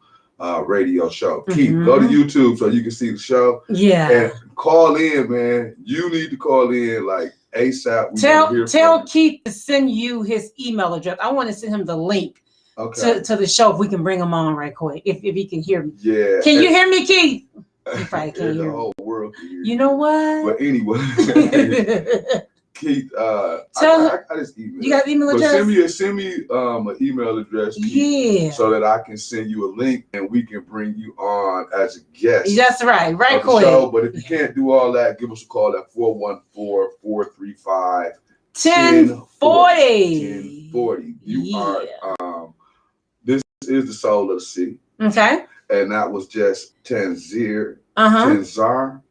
radio show. Keith, go to YouTube so you can see the show. Yeah. And call in, man. You need to call in like ASAP. Tell Keith to send you his email address. I want to send him the link to the show if we can bring him on right quick. If he can hear me. Yeah. Can you hear me, Keith? You probably can't hear the me. whole world can hear you. Know what? But anyway. Keith, I just email. You got email address? Send me an email address, Keith, so that I can send you a link and we can bring you on as a guest. That's right, quick. But if you can't do all that, give us a call at 414-435-1040. 1040. You are. This is the Soul of the City. Okay. And that was just Tanzir. Tanzar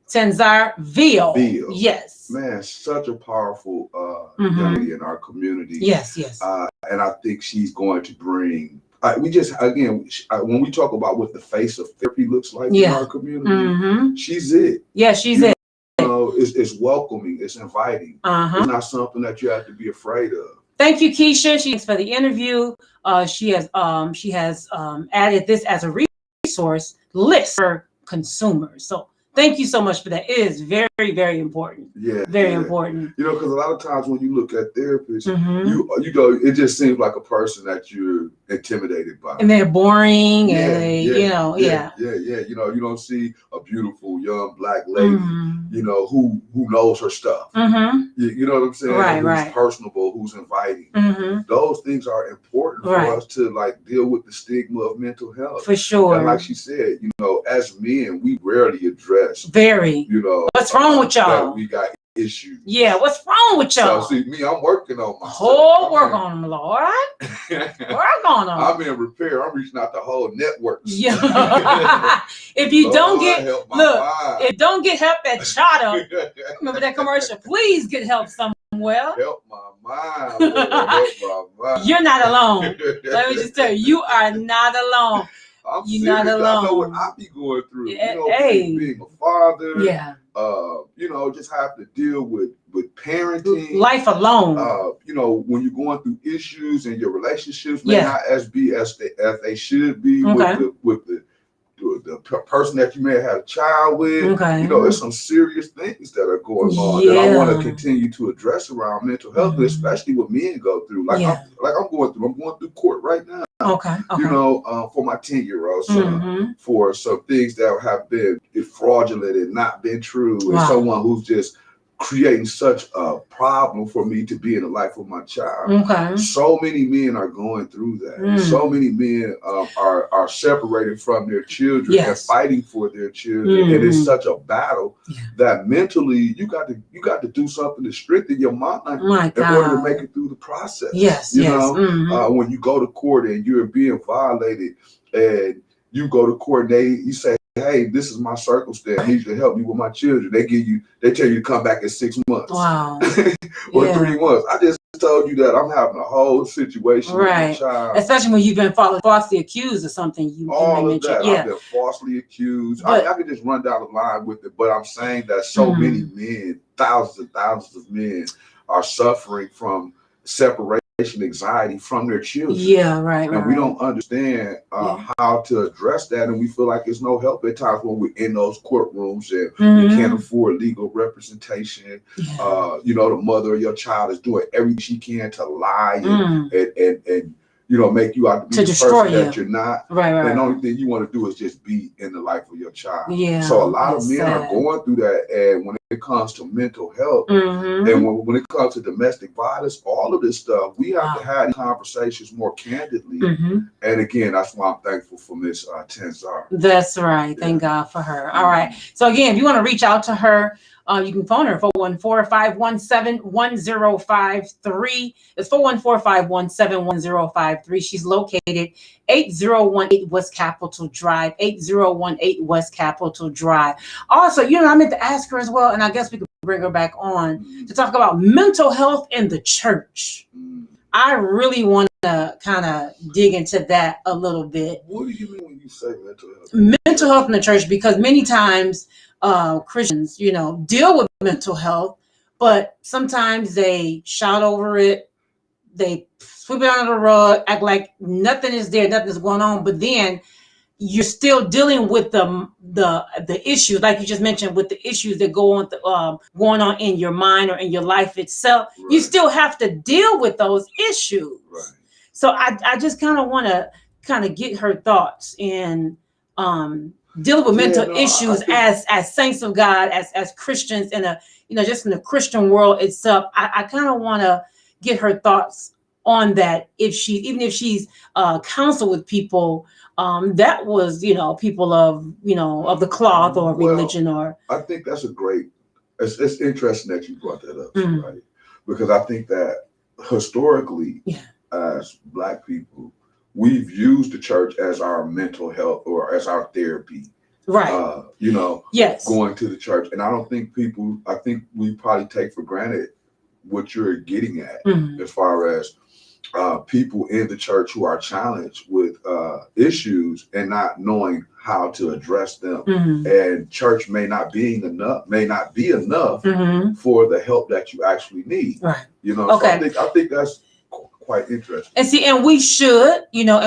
Veal. Yes. Man, such a powerful young lady in our community. Yes. And I think she's going to bring, when we talk about what the face of therapy looks like in our community, she's it. Yeah, she's it. It's welcoming, it's inviting. It's not something that you have to be afraid of. Thank you, Keisha. Thanks for the interview. She has added this as a resource list for consumers. So thank you so much for that. It is very, very important. Yeah. Very important. Because a lot of times when you look at therapists, you go, it just seems like a person that you're intimidated by. And they're boring, Yeah, and they, yeah, you know, yeah. You know, you don't see a beautiful young black lady, Mhm. you know, who knows her stuff. Mhm. You know what I'm saying? Right, Who's right. personable, who's inviting. Mhm. Those things are important for Right. us to like deal with the stigma of mental health. For sure. And like she said, you know, as men, we rarely address, Very. you know, What's wrong with y'all? that we got issues. Yeah, what's wrong with y'all? So see, me, I'm working on myself. Whole work on them, Lord. Work on them. I'm in repair. I'm reaching out to whole networks. Yeah. If you don't get help my look, mind. if don't get help at Charter, remember that commercial? Please get help somewhere. Help my mind. Lord, help my mind. You're not alone. Let me just tell you, you are not alone. I'm You're serious. not alone. I know what I be going through. Yeah, You know, hey. being a father. Yeah. You know, just have to deal with parenting. Life alone. You know, when you're going through issues and your relationships may Yeah. not as they should be Okay. with the person that you may have had a child with. Okay. You know, there's some serious things that are going on that I want to continue to address around mental health, especially what men go through. Like I'm going through court right now. Okay. You know, for my 10-year-old son, for some things that have been fraudulent and not been true, and someone who's just creating such a problem for me to be in the life of my child. Okay. So many men are going through that. So many men are separated from their children and fighting for their children, and it's such a battle that mentally you got to do something to strengthen your mind in order to make it through the process. Yes. You know, when you go to court and you're being violated, and you go to court and you say, hey, this is my circumstance. I need you to help me with my children. They tell you to come back in 6 months. Wow. Or 3 months. I just told you that I'm having a whole situation with my child. Especially when you've been falsely accused of something. All of that. I've been falsely accused. I could just run down the line with it, but I'm saying that so many men, thousands and thousands of men, are suffering from separation anxiety from their children. And we don't understand how to address that, and we feel like there's no help at times when we're in those courtrooms and you can't afford legal representation. You know, the mother of your child is doing everything she can to lie and you know, make you out to be the person that you're not. And the only thing you want to do is just be in the life of your child. So a lot of men are going through that, and when it comes to mental health and when it comes to domestic violence, all of this stuff, we have to have conversations more candidly. And again, that's why I'm thankful for Miss Tenzar. That's right. Thank God for her. All right. So again, if you want to reach out to her, you can phone her 414-517-1053. It's 414-517-1053. She's located 8018 West Capitol Drive, 8018 West Capitol Drive. Also, you know, I meant to ask her as well, and I guess we could bring her back on to talk about mental health in the church. I really want to kind of dig into that a little bit. What do you mean when you say mental health? Mental health in the church, because many times Christians, you know, deal with mental health, but sometimes they shout over it, they sweep it under the rug, act like nothing is there, nothing's going on, but then you're still dealing with the issues, like you just mentioned, with the issues that go on going on in your mind or in your life itself. You still have to deal with those issues. So I just kind of want to get her thoughts in dealing with mental issues as saints of God, as Christians in a, you know, just in the Christian world itself. I kind of want to get her thoughts on that. Even if she's counseled with people that was, you know, people of, you know, of the cloth or religion, or I think that's it's interesting that you brought that up, right? Because I think that historically, as Black people, we've used the church as our mental health or as our therapy. You know, going to the church. And I think we probably take for granted what you're getting at as far as people in the church who are challenged with issues and not knowing how to address them. And church may not be enough for the help that you actually need. You know, so I think that's quite interesting. And see, and we should, you know,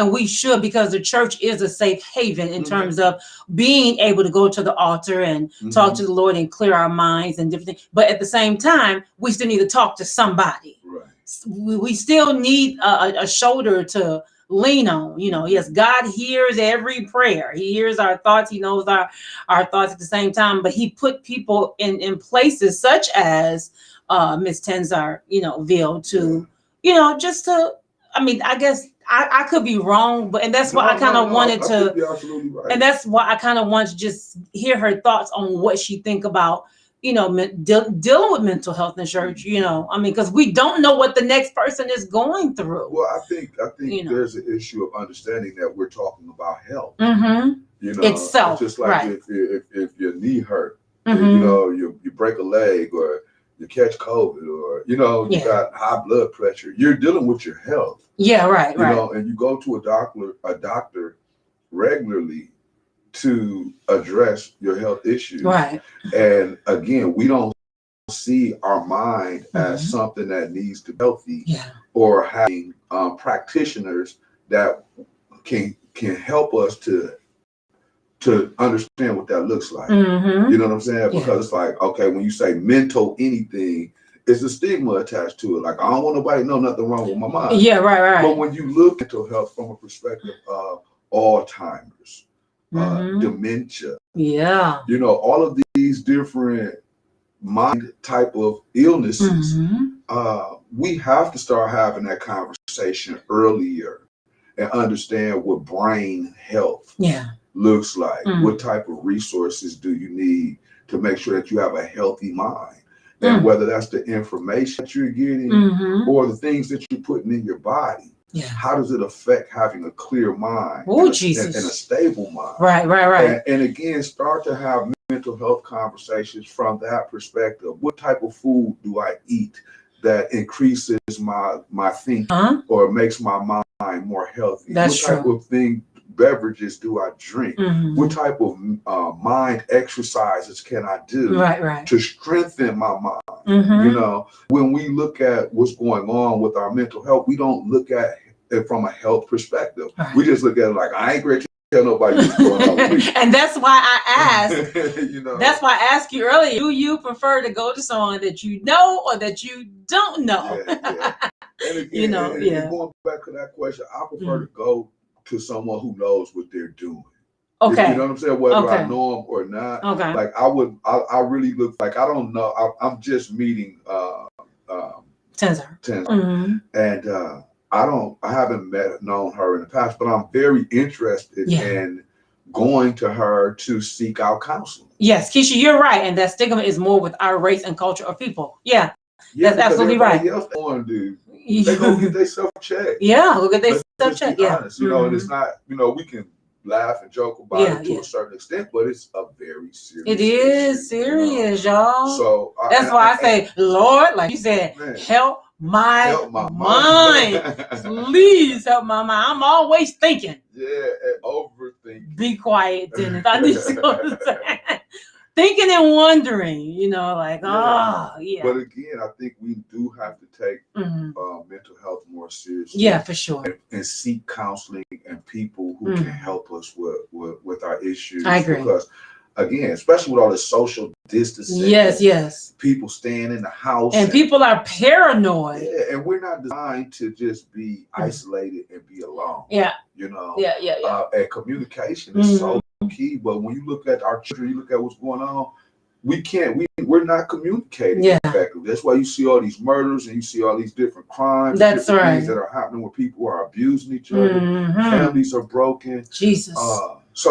because the church is a safe haven in terms of being able to go to the altar and talk to the Lord and clear our minds and different things. But at the same time, we still need to talk to somebody. We still need a shoulder to lean on. Yes, God hears every prayer. He hears our thoughts. He knows our thoughts at the same time. But he put people in places such as Miss Tenzar, Ville to, just to, I mean, I guess I could be wrong, and that's why I kind of wanted I to, think you're absolutely right. and that's why I kind of want to just hear her thoughts on what she think about, dealing with mental health in church. I mean, because we don't know what the next person is going through. Well, I think there's an issue of understanding that we're talking about health. Mm-hmm. Itself, it's just like right. if your knee hurt, Mm-hmm. you break a leg, or you catch COVID, or you got high blood pressure. You're dealing with your health. Yeah, right, right. And you go to a doctor regularly to address your health issues. Right. And again, we don't see our mind as something that needs to be healthy, or having practitioners that can help us to understand what that looks like. You know what I'm saying? Because it's like, okay, when you say mental anything, it's a stigma attached to it. Like, I don't want nobody to know nothing wrong with my mind. Yeah, right. But when you look at mental health from a perspective of Alzheimer's, dementia, all of these different mind type of illnesses, we have to start having that conversation earlier and understand what brain health looks like. What type of resources do you need to make sure that you have a healthy mind? And whether that's the information that you're getting or the things that you're putting in your body, how does it affect having a clear mind and a stable mind? Right. And again, start to have mental health conversations from that perspective. What type of food do I eat that increases my thinking or makes my mind more healthy? That's what type of beverages do I drink? What type of mind exercises can I do to strengthen my mind? When we look at what's going on with our mental health, we don't look at it from a health perspective. We just look at it like, I ain't great to tell nobody what's going on with me. And that's why I asked. That's why I asked you earlier, do you prefer to go to someone that you know or that you don't know? And again, and going back to that question, I prefer to go to someone who knows what they're doing. Okay. You know what I'm saying? Whether I know them or not. Okay. Like I really look like, I don't know. I'm just meeting Tenzar. And I haven't known her in the past, but I'm very interested in going to her to seek out counseling. Yes, Keisha, you're right. And that stigma is more with our race and culture of people. Yeah, that's absolutely right. Else they go get their self-checked. Go get their self-checked. Honest, and it's not, we can laugh and joke about it to a certain extent, but it's a very serious It is issue, serious, y'all. So that's why I say, Lord, like you said, help my mind. Please help my mind. I'm always thinking. And overthinking. Be quiet, Dennis. I need to go to that. Thinking and wondering, like, But again, I think we do have to take mental health more seriously. Yeah, for sure. And seek counseling and people who can help us with our issues. I agree. Because again, especially with all the social distancing. Yes. People staying in the house. And people are paranoid. Yeah, and we're not designed to just be isolated and be alone. Yeah. And communication is so key. But when you look at our children, you look at what's going on, we're not communicating effectively. That's why you see all these murders and you see all these different crimes. That's right. Things that are happening where people are abusing each other. Families are broken. Jesus. It's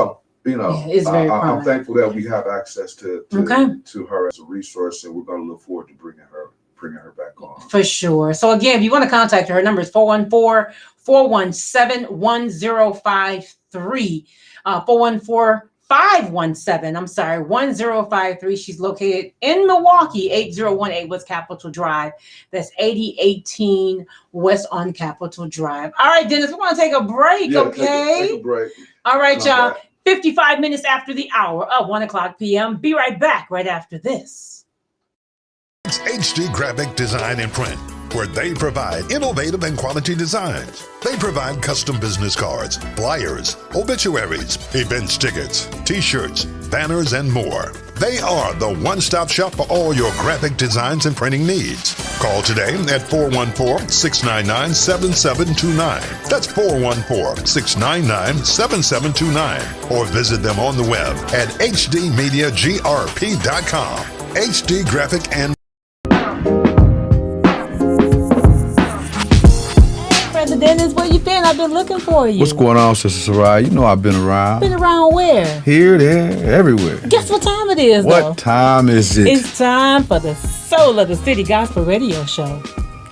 very I'm thankful that we have access to her as a resource, and we're going to look forward to bringing her back on. For sure. So again, if you want to contact her number is 414-417-1053. 414-517, 1053. She's located in Milwaukee, 8018 West Capitol Drive. That's 8018 West on Capitol Drive. All right, Dennis, we want to take a break, okay? Take a break. All right, y'all. 55 minutes after the hour of 1:00 p.m. Be right back right after this. HD graphic design and print. where they provide innovative and quality designs. They provide custom business cards, flyers, obituaries, event tickets, t-shirts, banners, and more. They are the one-stop shop for all your graphic designs and printing needs. Call today at 414-699-7729. That's 414-699-7729. Or visit them on the web at hdmediagrp.com. HD Graphic and Brother Dennis, where you been? I've been looking for you. What's going on, Sister Soraya? You know I've been around. Been around where? Here, there, everywhere. Guess what time it is, though? What time is it? It's time for the Soul of the City Gospel Radio Show.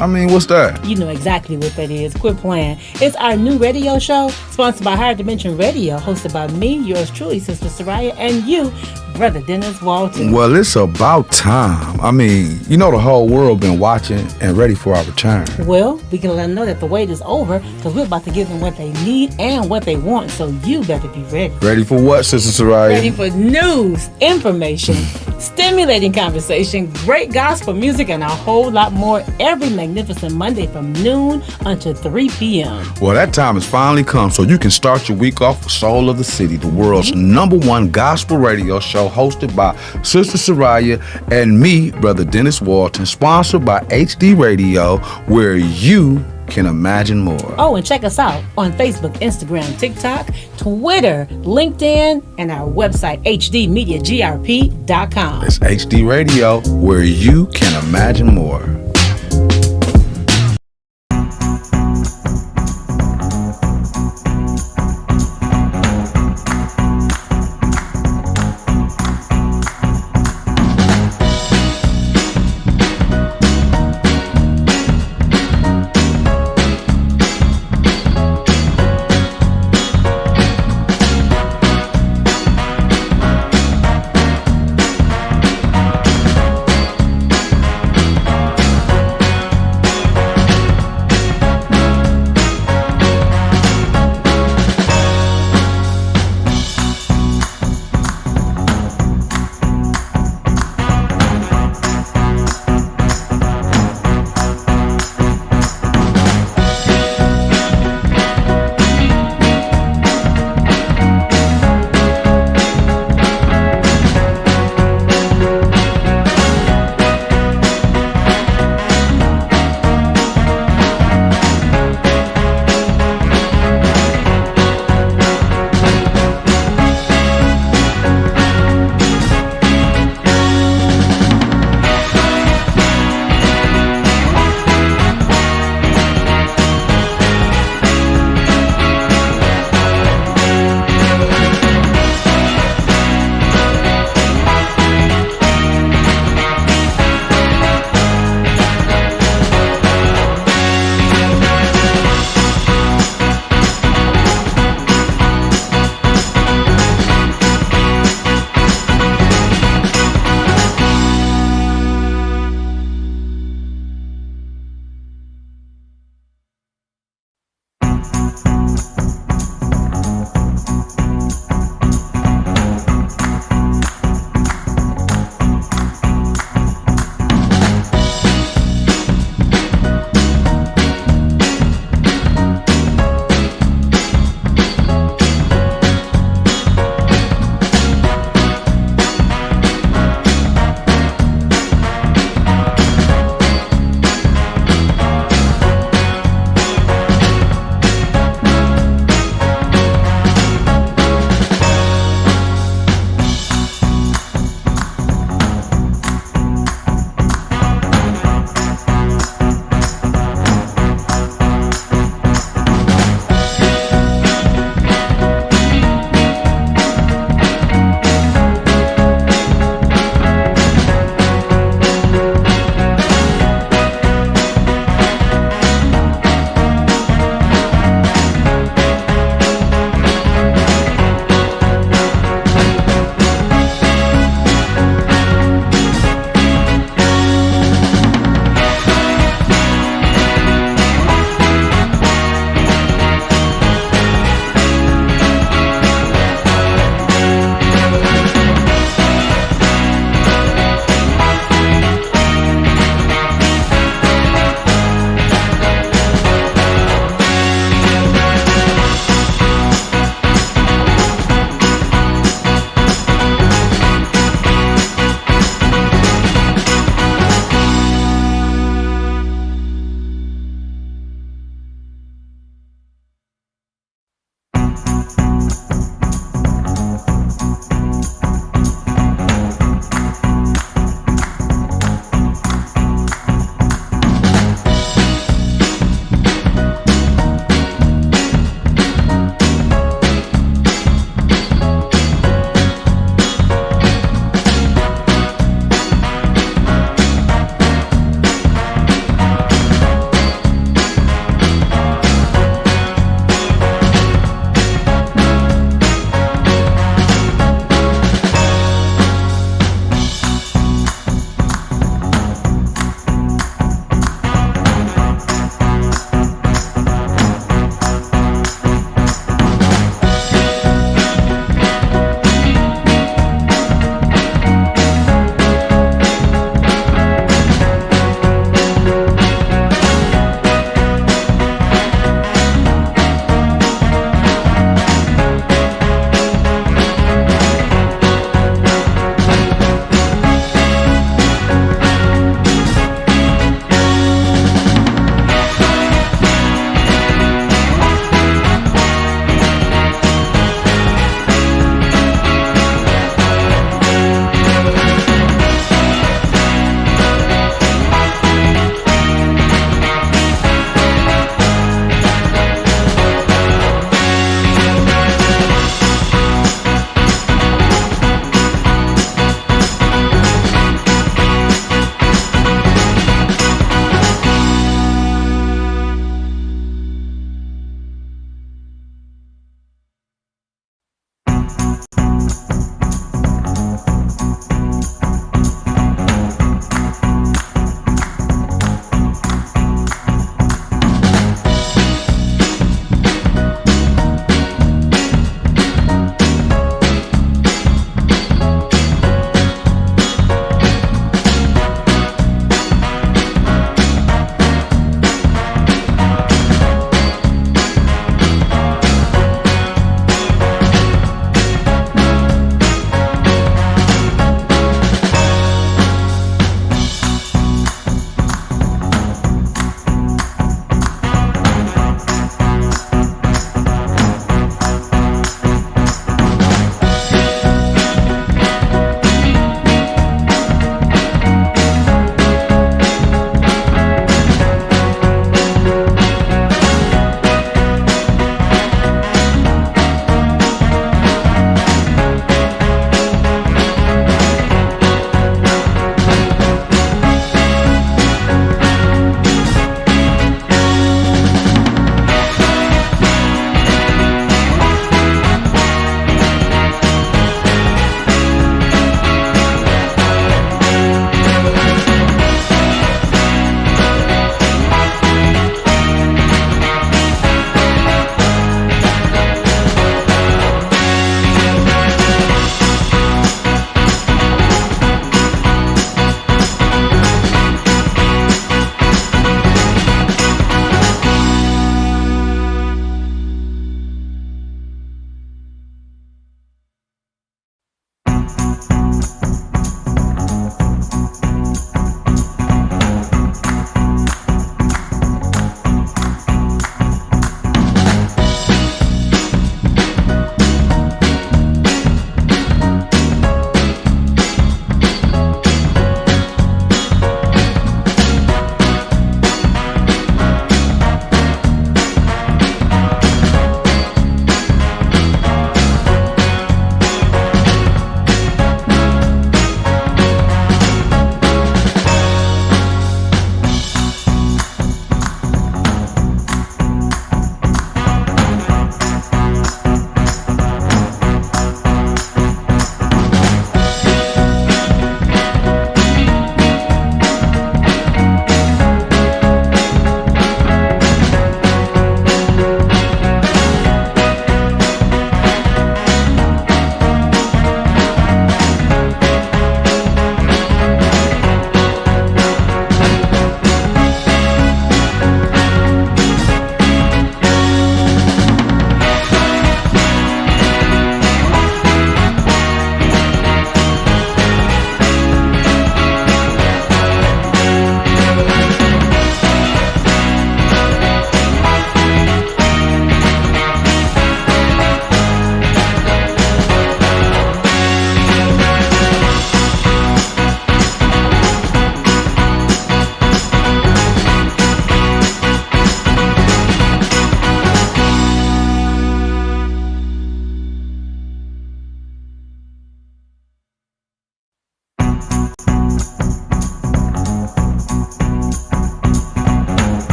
I mean, what's that? You know exactly what that is. Quit playing. It's our new radio show, sponsored by Higher Dimension Radio, hosted by me, yours truly, Sister Soraya, and you, Brother Dennis Walton. Well, it's about time. I mean, you know the whole world been watching and ready for our return. Well, we can let them know that the wait is over, because we're about to give them what they need and what they want, so you better be ready. Ready for what, Sister Soraya? Ready for news, information, stimulating conversation, great gospel music, and a whole lot more every magnificent Monday from noon until 3 p.m. Well, that time has finally come, so you can start your week off with Soul of the City, the world's #1 gospel radio show hosted by Sister Soraya and me, Brother Dennis Walton, sponsored by HD Radio, where you can imagine more. Oh, and check us out on Facebook, Instagram, TikTok, Twitter, LinkedIn, and our website, hdmediagrp.com. It's HD Radio, where you can imagine more.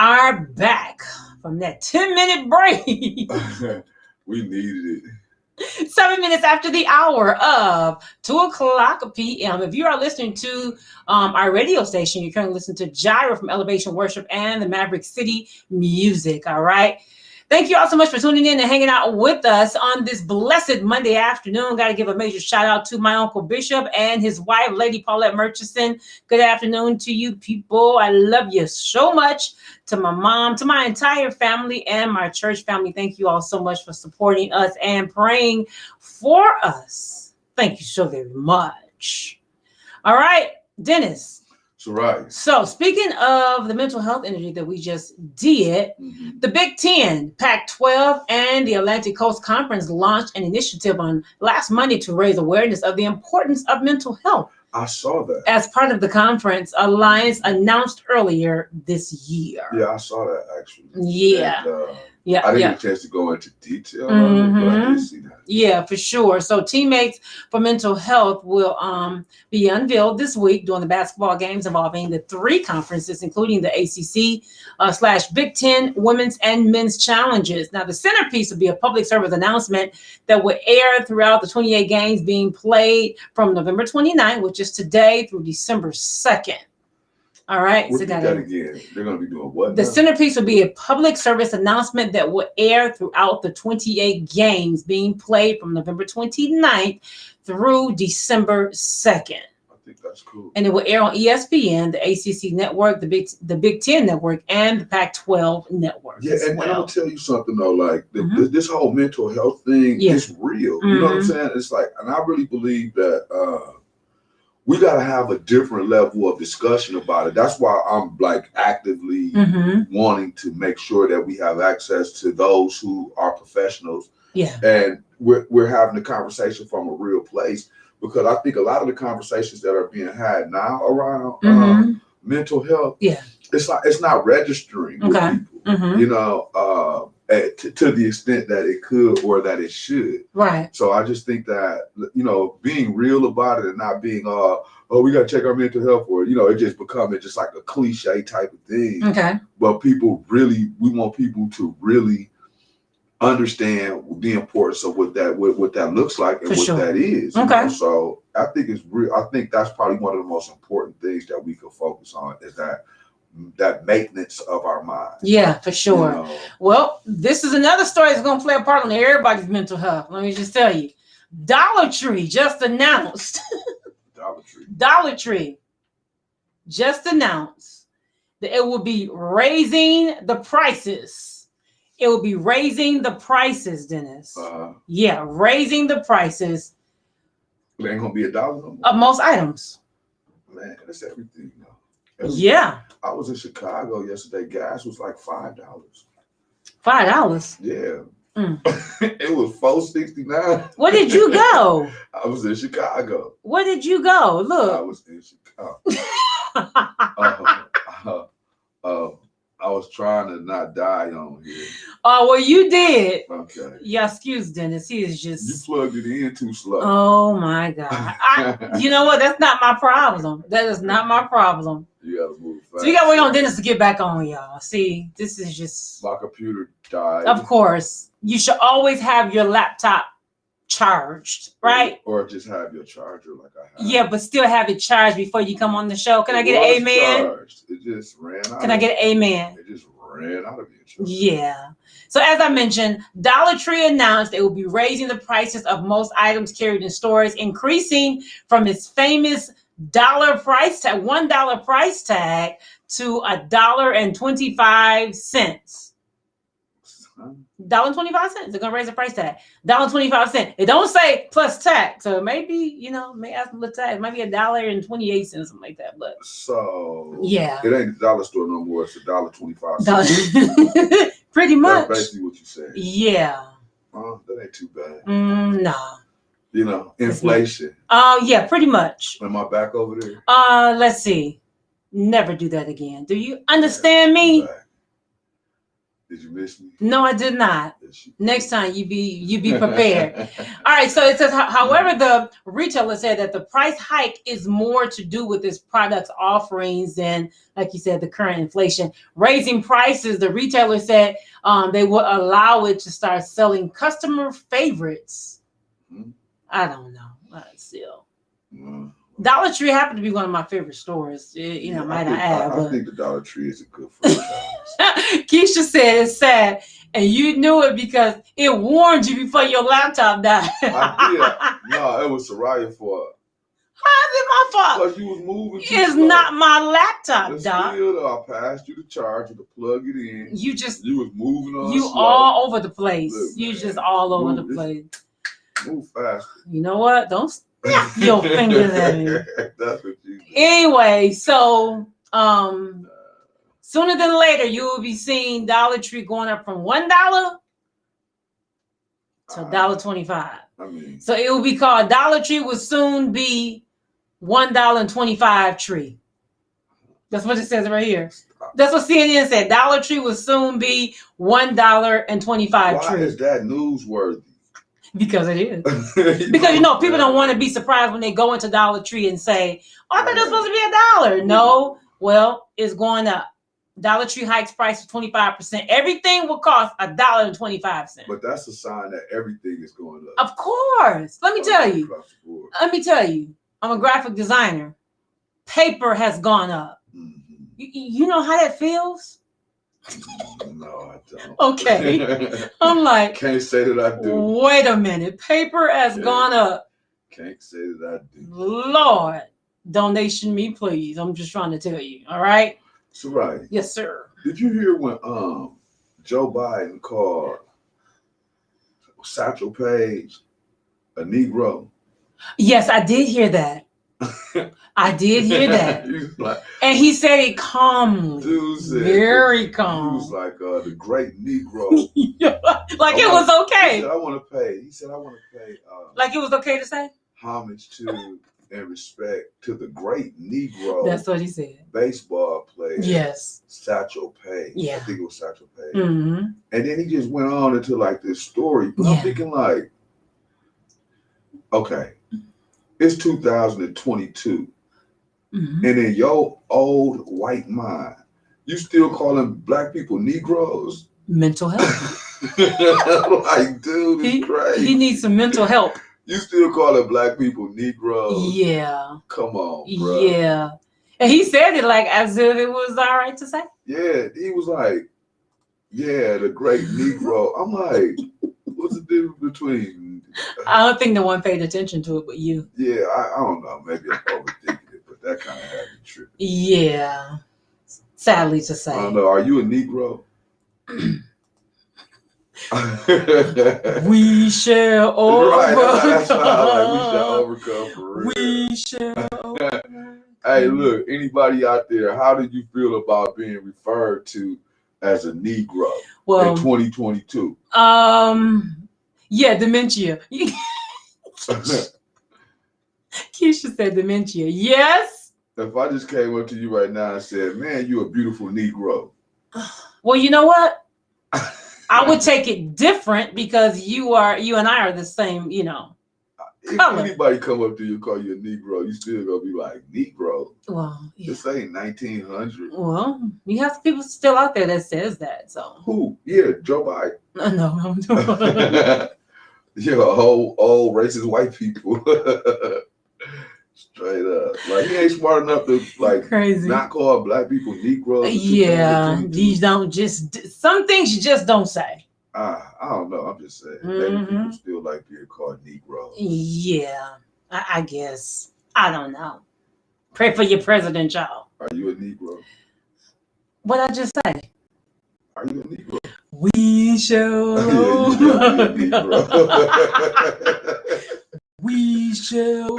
are back from that 10-minute break. We needed it. 7 minutes after the hour of 2:00 p.m. If you are listening to our radio station, you're currently listening to Gyra from Elevation Worship and the Maverick City Music. All right. Thank you all so much for tuning in and hanging out with us on this blessed Monday afternoon. Got to give a major shout out to my Uncle Bishop and his wife, Lady Paulette Murchison. Good afternoon to you people. I love you so much. To my mom, to my entire family and my church family. Thank you all so much for supporting us and praying for us. Thank you so very much. All right, Dennis. So right. So speaking of the mental health energy that we just did, the Big Ten, Pac-12, and the Atlantic Coast Conference launched an initiative on last Monday to raise awareness of the importance of mental health. I saw that. As part of the conference, Alliance announced earlier this year. Yeah, I saw that actually. Yeah. And, Yeah, I didn't yeah. get a chance to go into detail on it, but I did see that. Yeah, for sure. So Teammates for Mental Health will be unveiled this week during the basketball games involving the three conferences, including the ACC / Big Ten Women's and Men's Challenges. Now, the centerpiece will be a public service announcement that will air throughout the 28 games being played from November 29th, which is today, through December 2nd. All right. Repeat that again. They're going to be doing what? The centerpiece will be a public service announcement that will air throughout the 28 games being played from November 29th through December 2nd. I think that's cool. And it will air on ESPN, the ACC network, the Big Ten network, and the Pac-12 network. Yeah, and I'm going to tell you something, though. Like, this whole mental health thing is real. You know what I'm saying? It's like, and I really believe that we got to have a different level of discussion about it. That's why I'm like actively wanting to make sure that we have access to those who are professionals. Yeah. And we're having the conversation from a real place, because I think a lot of the conversations that are being had now around mental health, it's not registering with people, you know, to the extent that it could or that it should. Right. So I just think that, you know, being real about it and not being, oh, we got to check our mental health, or, you know, it just becoming just like a cliche type of thing. Okay. But we want people to really understand the importance of what that looks like and that is. Okay. You know? So I think it's real. I think that's probably one of the most important things that we can focus on, is that maintenance of our mind. Yeah, for sure. You know? Well, this is another story that's going to play a part in everybody's mental health. Let me just tell you. Dollar Tree just announced. Dollar Tree just announced that it will be raising the prices. It will be raising the prices, Dennis. Yeah, raising the prices. It ain't going to be $1 no more. Of most items. Man, that's everything. Yeah. I was in Chicago yesterday. Gas was like $5. $5? Yeah. It was $4.69. Where did you go? I was in Chicago. Where did you go? Look. I was in Chicago. I was trying to not die on here. Oh, well, you did. Okay. Yeah, excuse Dennis. He is just... You plugged it in too slow. Oh, my God. You know what? That's not my problem. That is not my problem. You got to move fast. So you got to wait on Dennis to get back on, y'all. See, this is just... My computer died. Of course. You should always have your laptop charged, right? Or just have your charger like I have. Yeah, but still have it charged before you come on the show. Can I get an amen? Charged. It just ran out. Can I get an amen? It just ran out of your charger. Yeah. So as I mentioned, Dollar Tree announced it will be raising the prices of most items carried in stores, increasing from its famous $1 price tag to $1.25. $1.25. They're gonna raise the price tag. $1.25. It don't say plus tax, so maybe may add some little tax. It might be $1.28, something like that. But so yeah, it ain't the dollar store no more. It's $1.25. Pretty much. That's basically what you said. Yeah. That ain't too bad. No. You know, inflation. Oh yeah, pretty much. Am I back over there? Let's see. Never do that again. Do you understand me? Did you miss me? No, I did not. Yes, you Next time you be prepared. All right, so it says, however, the retailer said that the price hike is more to do with its product's offerings than, like you said, the current inflation. Raising prices, the retailer said they will allow it to start selling customer favorites. Mhm. I don't know. Still, Well, Dollar Tree happened to be one of my favorite stores. You know, might I add. I think the Dollar Tree is a good franchise. Keisha said it's sad, and you knew it because it warned you before your laptop died. I did. No, it was Soraya for How's it my fault? because you was moving. Too It's slow. not my laptop, But Doc. still, I passed you the charger to plug it in. You just You was moving on. you slow. all over the place. Look, You man, just all over the move. place. Move fast. You know what? Don't snap your fingers at me. That's what you do. Anyway, so sooner than later, you will be seeing Dollar Tree going up from $1 to $1.25. I mean, So it will be called Dollar Tree will soon be $1.25 tree. That's what it says right here. That's what CNN said. Dollar Tree will soon be $1.25 why tree. is that newsworthy? Because it is. Because people don't want to be surprised when they go into Dollar Tree and say, "Oh, I thought it was supposed to be $1." No, well, it's going up. Dollar Tree hikes price for 25%. Everything will cost $1.25. But that's a sign that everything is going up. Of course. Let me tell you. Across the board. I'm a graphic designer. Paper has gone up. Mhm. You know how that feels? No, I don't. Okay. I'm like, Can't say that I do. wait a minute. Paper has gone up. Can't say that I do. Lord, donation me, please. I'm just trying to tell you. All right. So right. Yes, sir. Did you hear when Joe Biden called Satchel Paige a Negro? Yes, I did hear that. I did hear that. He was like, And he said it calmly. dude said, Very he calm. was like the great Negro. Like it was He okay. said, I want to pay. He said, I want to pay Like it was okay to say? homage to and respect to the great Negro That's what he said. baseball player, Yes. Satchel Paige. Yeah. I think it was Satchel Paige. Mm-hmm. And then he just went on into like this story. But Yeah. I'm thinking like, okay, it's 2022. Mm-hmm. And in your old white mind, you still calling black people Negroes? Mental health. Like, dude, it's crazy. He needs some mental help. You still calling black people Negroes? Yeah. Come on, bro. Yeah. And he said it like as if it was all right to say. Yeah, he was like, yeah, the great Negro. I'm like, what's the difference between? I don't think no one paid attention to it but you. Yeah, I don't know. Maybe I'm overthinking it, but that kind of had me tripping. Yeah. Sadly to say. I don't know. Are you a Negro? We shall Right, overcome. that's how we shall overcome for real. We shall overcome. Hey, look, anybody out there, how do you feel about being referred to as a Negro in Well, 2022? yeah, dementia. Keisha said dementia. Yes. If I just came up to you right now and said, man, you a beautiful Negro. Well, you know what? I would take it different because you and I are the same, If color. anybody come up to you and call you a Negro, you still gonna be like, Negro? Well, yeah. This ain't 1900. Well, you have people still out there that says that. So Who? Yeah, Joe Biden. no. Yeah, whole old racist white people. Straight up. Like he ain't smart enough to like Crazy. not call black people Negroes. in Yeah, 2022. these don't some things you just don't say. I don't know. I'm just saying. Maybe people still like being called Negroes. Yeah, I guess. I don't know. Pray for your president, y'all. Are you a Negro? What I just say? Are you a Negro? We shall. Yeah, you definitely a Negro. We shall.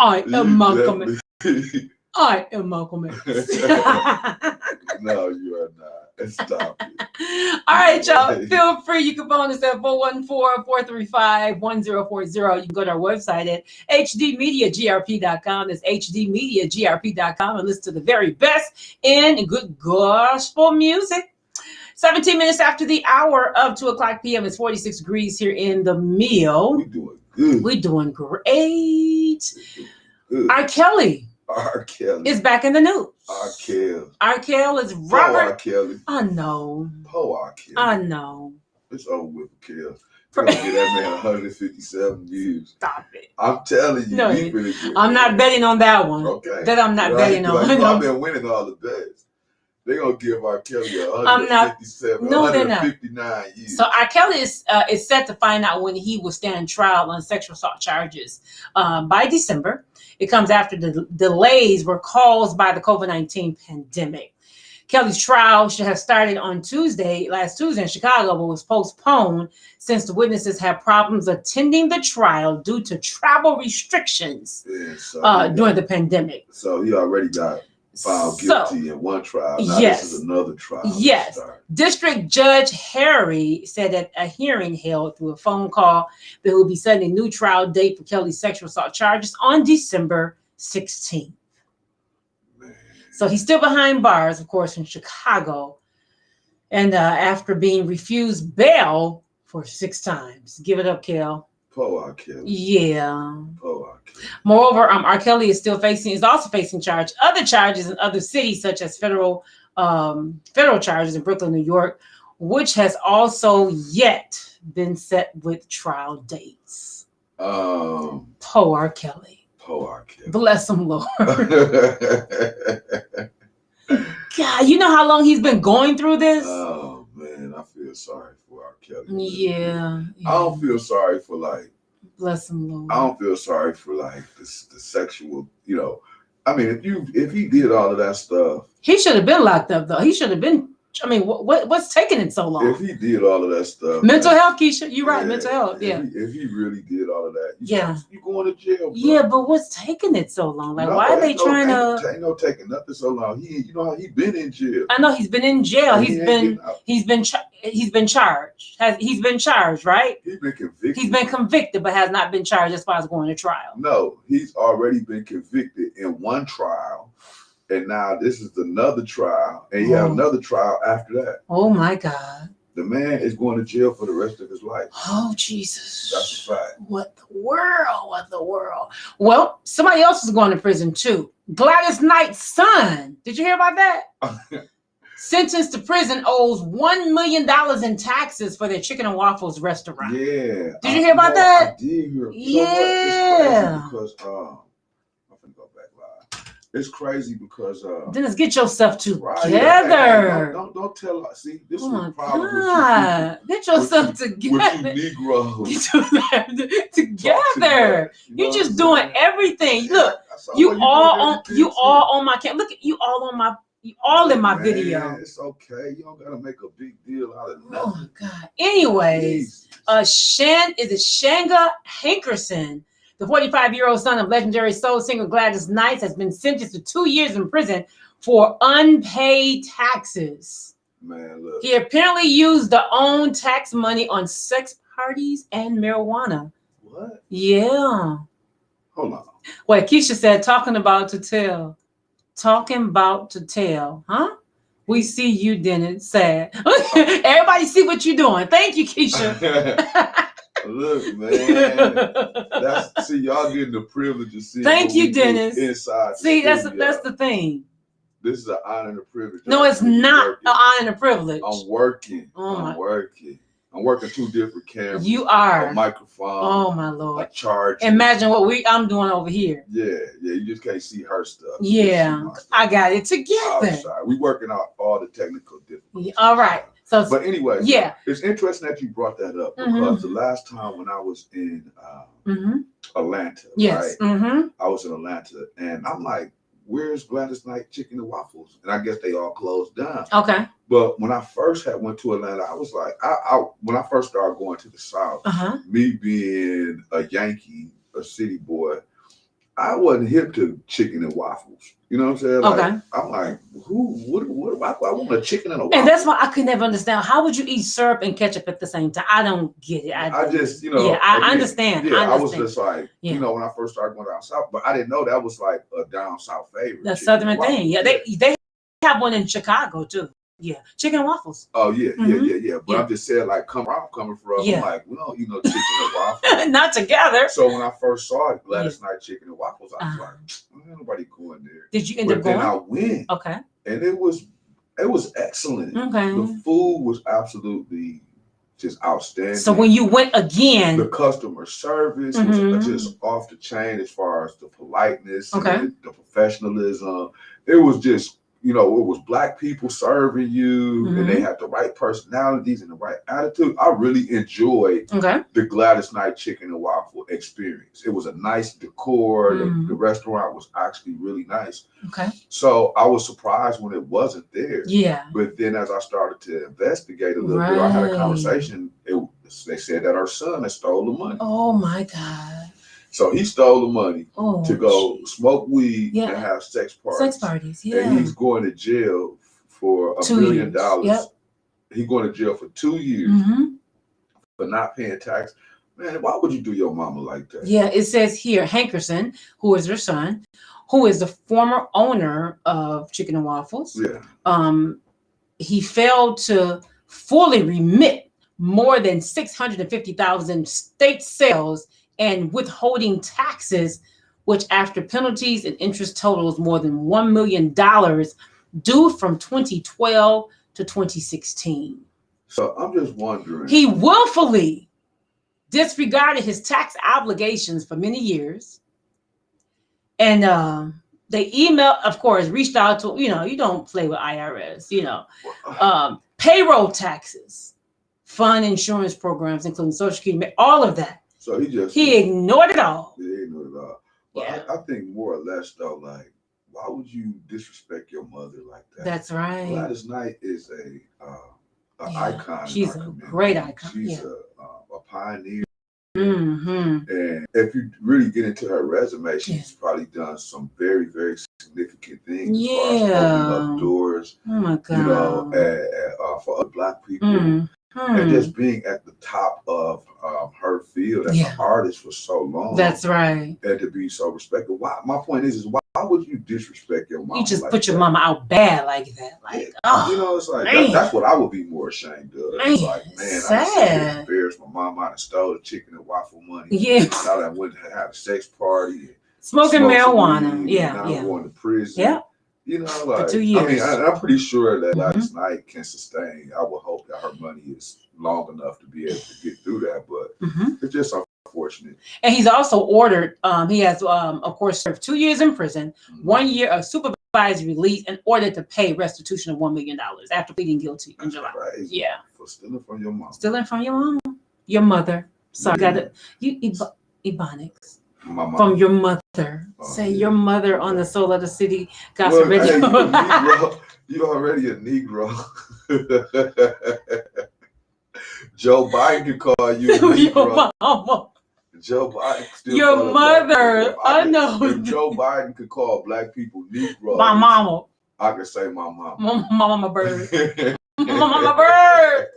I You am Malcolm. X. definitely- I am Malcolm X. No, you are not. Stop it. All right, y'all. Feel free. You can phone us at 414-435-1040. You can go to our website at hdmediagrp.com. That's hdmediagrp.com and listen to the very best in good gospel music. 17 minutes after the hour of 2:00 p.m. It's 46 degrees here in the Mill. We doing good. We're doing great. Good. R. Kelly R. Kelly. is back in the news. R. Kelly. R. Kelly is Poor R. Robert. Kelly. I know. Poor R. Kelly. I know. It's over with for Kelly. We're gonna get that man 157 views. Stop it. I'm telling you, No, he finna get I'm not betting on that one. Okay. That I'm not Right? betting on. Like, I've been winning all the bets. They're gonna give R. Kelly 157, No, they're not. 159 years. So R. Kelly is set to find out when he will stand trial on sexual assault charges by December. It comes after the delays were caused by the COVID-19 pandemic. Kelly's trial should have started on last Tuesday in Chicago, but was postponed since the witnesses had problems attending the trial due to travel restrictions Yeah, so during the pandemic. So he already got found guilty in one trial. Now yes. This is another trial. Yes. District Judge Harry said at a hearing held through a phone call that he will be setting a new trial date for Kelly's sexual assault charges on December 16th. Man. So he's still behind bars, of course, in Chicago. And after being refused bail for 6 times. Give it up, Kel. Poor R. Kelly. Yeah. Poor R. Kelly. Moreover, R. Kelly is also facing other charges in other cities, such as federal charges in Brooklyn, New York, which has also yet been set with trial dates. Poor Poor R. Kelly. R. Kelly. Bless him, Lord. God, you know how long he's been going through this? Oh man, I feel sorry for R. Kelly. Yeah. I don't feel sorry for Bless him, Lord. I don't feel sorry for the sexual, I mean, if he did all of that stuff, He should have been locked up, though. He should have been. I mean, what's taking it so long? if he did all of that stuff, Mental health, Keisha. You're right. Mental health. Yeah. If he really did all of that, Yeah. you going to jail. Bro. Yeah, but what's taking it so long? Like, No, why are they trying Ain't no taking nothing so long. You know how he been in jail. I know he's been in jail. And He's he ain't been getting out. he's been charged. He's been charged, right? He's been convicted. He's been convicted, but has not been charged as far as going to trial. No, he's already been convicted in one trial, and now this is another trial, and he has another trial after that. Oh my God. The man is going to jail for the rest of his life. Oh Jesus. That's a fact. What the world? What the world? Well, somebody else is going to prison too. Gladys Knight's son. Did you hear about that? Sentenced to prison, owes $1 million in taxes for their chicken and waffles restaurant. Yeah. Did you hear about that? I did hear. Yeah. It's crazy because I'm finna go back live. It's crazy because Dennis, get yourself right, together. don't tell. See, this Oh is my the problem God. Get yourself with you together. Negroes. Get yourself together. You You're just doing everything. Look, you you all on my camera. Look at you all on my in my video. It's okay. You don't gotta make a big deal out of Oh nothing. my God. Anyways, Shanga Hankerson, the 45-year-old son of legendary soul singer Gladys Knight, has been sentenced to 2 years in prison for unpaid taxes. Man, look. He apparently used the own tax money on sex parties and marijuana. What? Yeah. Hold on. What Keisha said, talking about to tell. Huh? We see you, Dennis. Sad. Everybody see what you're doing. Thank you, Keisha. Look, man. See, y'all getting the privilege of seeing. Thank what you, we do Dennis. Inside. See, the that's studio. the thing. This is an honor and a privilege. No, it's not an honor and a privilege. I'm working. Oh my. I'm working. I'm working 2 different cameras. You are. A microphone. Oh my A Lord. charger. Imagine what I'm doing over here. Yeah. You just can't see her stuff. Yeah, I got it I'm together. sorry. We working out all the technical difficulties. All right. So, But anyway, yeah. it's interesting that you brought that up because the last time when I was in Atlanta, Yes. right? I was in Atlanta, and I'm like, "Where's Gladys Knight Chicken and Waffles?" And I guess they all closed down. Okay. But when I first went to Atlanta, I was like, when I first started going to the South, me being a Yankee, a city boy, I wasn't hip to chicken and waffles. You know what I'm saying? Like, Okay. I'm like, why I want a chicken and a waffle? And that's why I could never understand. How would you eat syrup and ketchup at the same time? I don't get it. I just, Yeah, I understand. Yeah, I I was understand. just like, when I first started going down south, but I didn't know that was like a down south favorite. The chicken Southern and thing. waffles. Yeah, they have one in Chicago too. Yeah, chicken and waffles. Oh yeah, Mhm. yeah. But Yeah. I'm just saying, like, where I'm coming from, Yeah. I'm like, we don't, chicken and waffles. Not together. So when I first saw it, Gladys Knight Chicken and Waffles, I was Uh-huh. like, ain't nobody going there. Did you end But up then going? I went, Okay. and it was excellent. Okay. The food was absolutely just outstanding. So when you went again, the customer service Mhm. was just off the chain as far as the politeness Okay. and the professionalism. It was just, it was Black people serving you, and they had the right personalities and the right attitude. I really enjoyed okay. the Gladys Knight Chicken and Waffle experience. It was a nice decor. The restaurant was actually really nice. Okay. So I was surprised when it wasn't there. Yeah. But then as I started to investigate a little bit, I had a conversation. They said that our son had stole the money. Oh my God. So he stole the money Oh. to go smoke weed Yeah. and have sex parties. Sex parties. Yeah. And he's going to jail for $1 2 million. years. Yep. He's going to jail for 2 years for not paying tax. Man, why would you do your mama like that? Yeah, it says here, Hankerson, who is their son, who is the former owner of Chicken and Waffles. Yeah. He failed to fully remit more than 650,000 state sales and withholding taxes, which after penalties and interest totals more than $1 million due from 2012 to 2016. So I'm just wondering. He willfully disregarded his tax obligations for many years. And they emailed, of course, reached out to, you don't play with IRS, payroll taxes, fund insurance programs, including Social Security, all of that. So he ignored it all. Yeah, he ignored it all. But Yeah. I think more or less though, like, why would you disrespect your mother like that? That's right. Gladys Knight is an icon. She's in our a community. great icon. She's a pioneer. Mm-hmm. And if you really get into her resume, she's probably done some very, very significant things as far as opening up doors, Oh my God. for other Black people. And just being at the top of her field as an artist for so long. That's right. And to be so respected. My point is why would you disrespect your mama? You just like put your that? mama out bad like that. Like, oh, It's like man. that's what I would be more ashamed of. It's like, man, I sad. embarrassed my mama and stole the chicken and waffle money. Yeah. Now that I went to have a sex party. And Smoking smoked some marijuana. weed, Yeah. and now Yeah. I'm going to prison. Yeah. Like, 2 years. I mean, I'm pretty sure that Gladys Knight can sustain. I would hope that her money is long enough to be able to get through that, but it's just unfortunate. And he's also ordered, he has, of course, served 2 years in prison, 1 year of supervised release, and ordered to pay restitution of $1 million after pleading guilty in July. Crazy. Yeah. For stealing from your mom. Stealing from your mom, your mother. Sorry, Yeah. Ebonics. My mom. From your mother. Oh, Say yeah. your mother on the Soul of the City Gospel Look, Radio. hey, you a Negro. You already a Negro. Joe Biden could call you a Your Negro. mama. Joe Biden could still Your call us mother. Black people. I know. If Joe Biden could call Black people Negro, My mama. I could say my mama. My mama bird. My mama bird.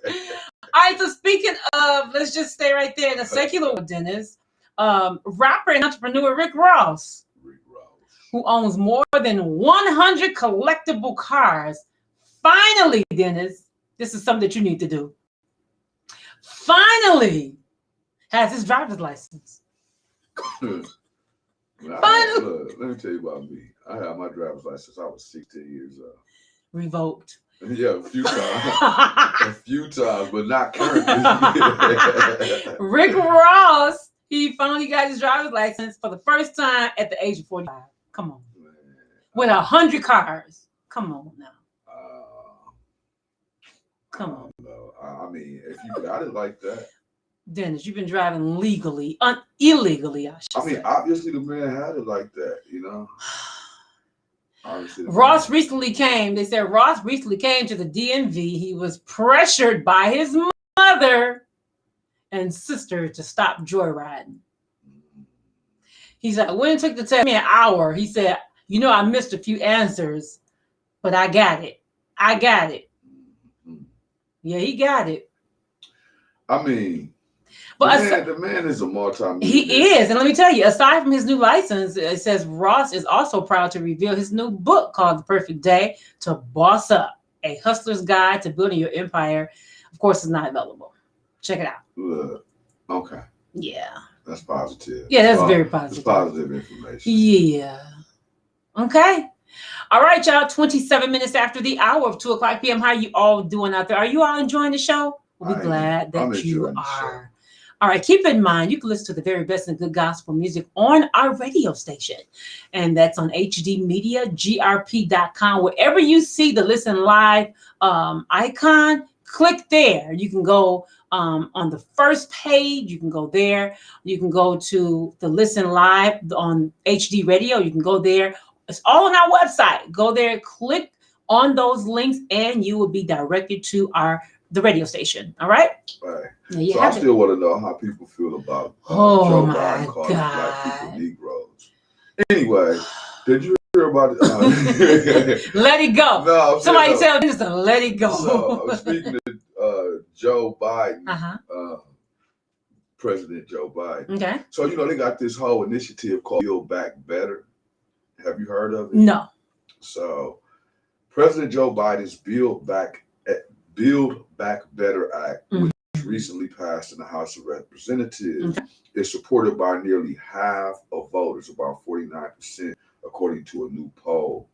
All right, so speaking of, let's just stay right there in the secular world, Dennis. Rapper and entrepreneur Rick Ross, who owns more than 100 collectible cars, finally, Dennis, this is something that you need to do. Finally has his driver's license. Look, let me tell you about me. I had my driver's license since I was 16 years old. Revoked. Yeah, a few times, but not currently. Rick Ross, he finally got his driver's license for the first time at the age of 45. Come on. Man, With 100 cars. Come on now. Come on. No, I mean, if you got it like that. Dennis, you've been driving legally, illegally, I should say. Obviously the man had it like that, Ross recently came to the DMV. He was pressured by his mother and sister to stop joyriding. He said, when it took to tell me an hour, he said, I missed a few answers, but I got it. Yeah, he got it. I mean, but the man is a multi-millionaire. He is. And let me tell you, aside from his new license, it says Ross is also proud to reveal his new book called The Perfect Day to Boss Up, A Hustler's Guide to Building Your Empire. Of course, it's not available. Check it out. Look, okay, Yeah. that's positive. Yeah, that's Well, very it's positive. positive information. Yeah. Okay. All right, y'all. 27 minutes after the hour of 2:00 p.m. How you all doing out there? Are you all enjoying the show? We'll be I am. glad I'm that you enjoying the show. are. All right. Keep in mind, you can listen to the very best and good gospel music on our radio station. And that's on HD Media, grp.com. Wherever you see the Listen Live icon, click there. You can go on the first page. You can go there. You can go to the Listen Live on HD Radio. You can go there. It's all on our website. Go there, click on those links, and you will be directed to the radio station. All right? Right. There you So I have it. still want to know how people feel about Oh Joe my Biden calling black God. people Negroes. Anyway, did you hear about it? Let it go. No, I'm Somebody saying, tell this to let it go. So I'm speaking to Joe Biden, Uh-huh. President Joe Biden. Okay. So they got this whole initiative called Build Back Better. Have you heard of it? No. So President Joe Biden's Build Back Better Act, Mhm. which recently passed in the House of Representatives, is supported by nearly half of voters, about 49%, according to a new poll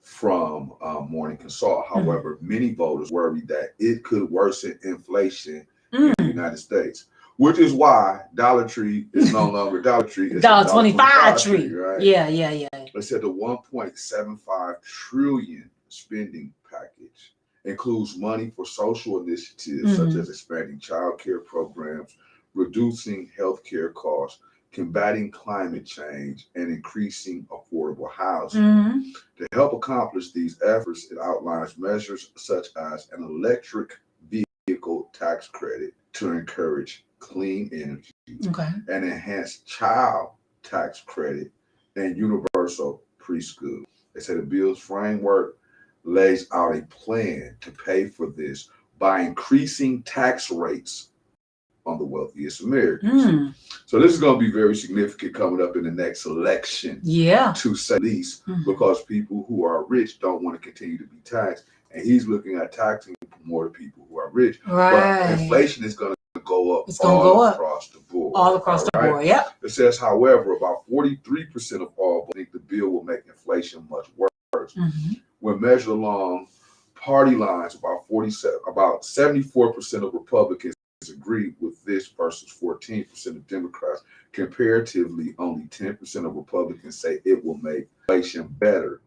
from Morning Consult. However, many voters worry that it could worsen inflation in the United States, which is why Dollar Tree is no longer Dollar Tree. It's $1.25 tree. right? Yeah. They said the $1.75 trillion spending package includes money for social initiatives such as expanding child care programs, reducing healthcare costs, combating climate change, and increasing affordable housing. To help accomplish these efforts, it outlines measures such as an electric vehicle tax credit to encourage clean energy, Okay. an enhanced child tax credit, and universal preschool. They said the bill's framework lays out a plan to pay for this by increasing tax rates on the wealthiest Americans. So this is going to be very significant coming up in the next election, Yeah. to say the least, because people who are rich don't want to continue to be taxed, and he's looking at taxing more to people who are rich. Right. But inflation is going to go up It's gonna all go up. across the board. All across the board. Yep. It says, however, about 43% of all think the bill will make inflation much worse. When measured along party lines, about 74% of Republicans agree with this versus 14% of Democrats. Comparatively, only 10% of Republicans say it will make inflation better,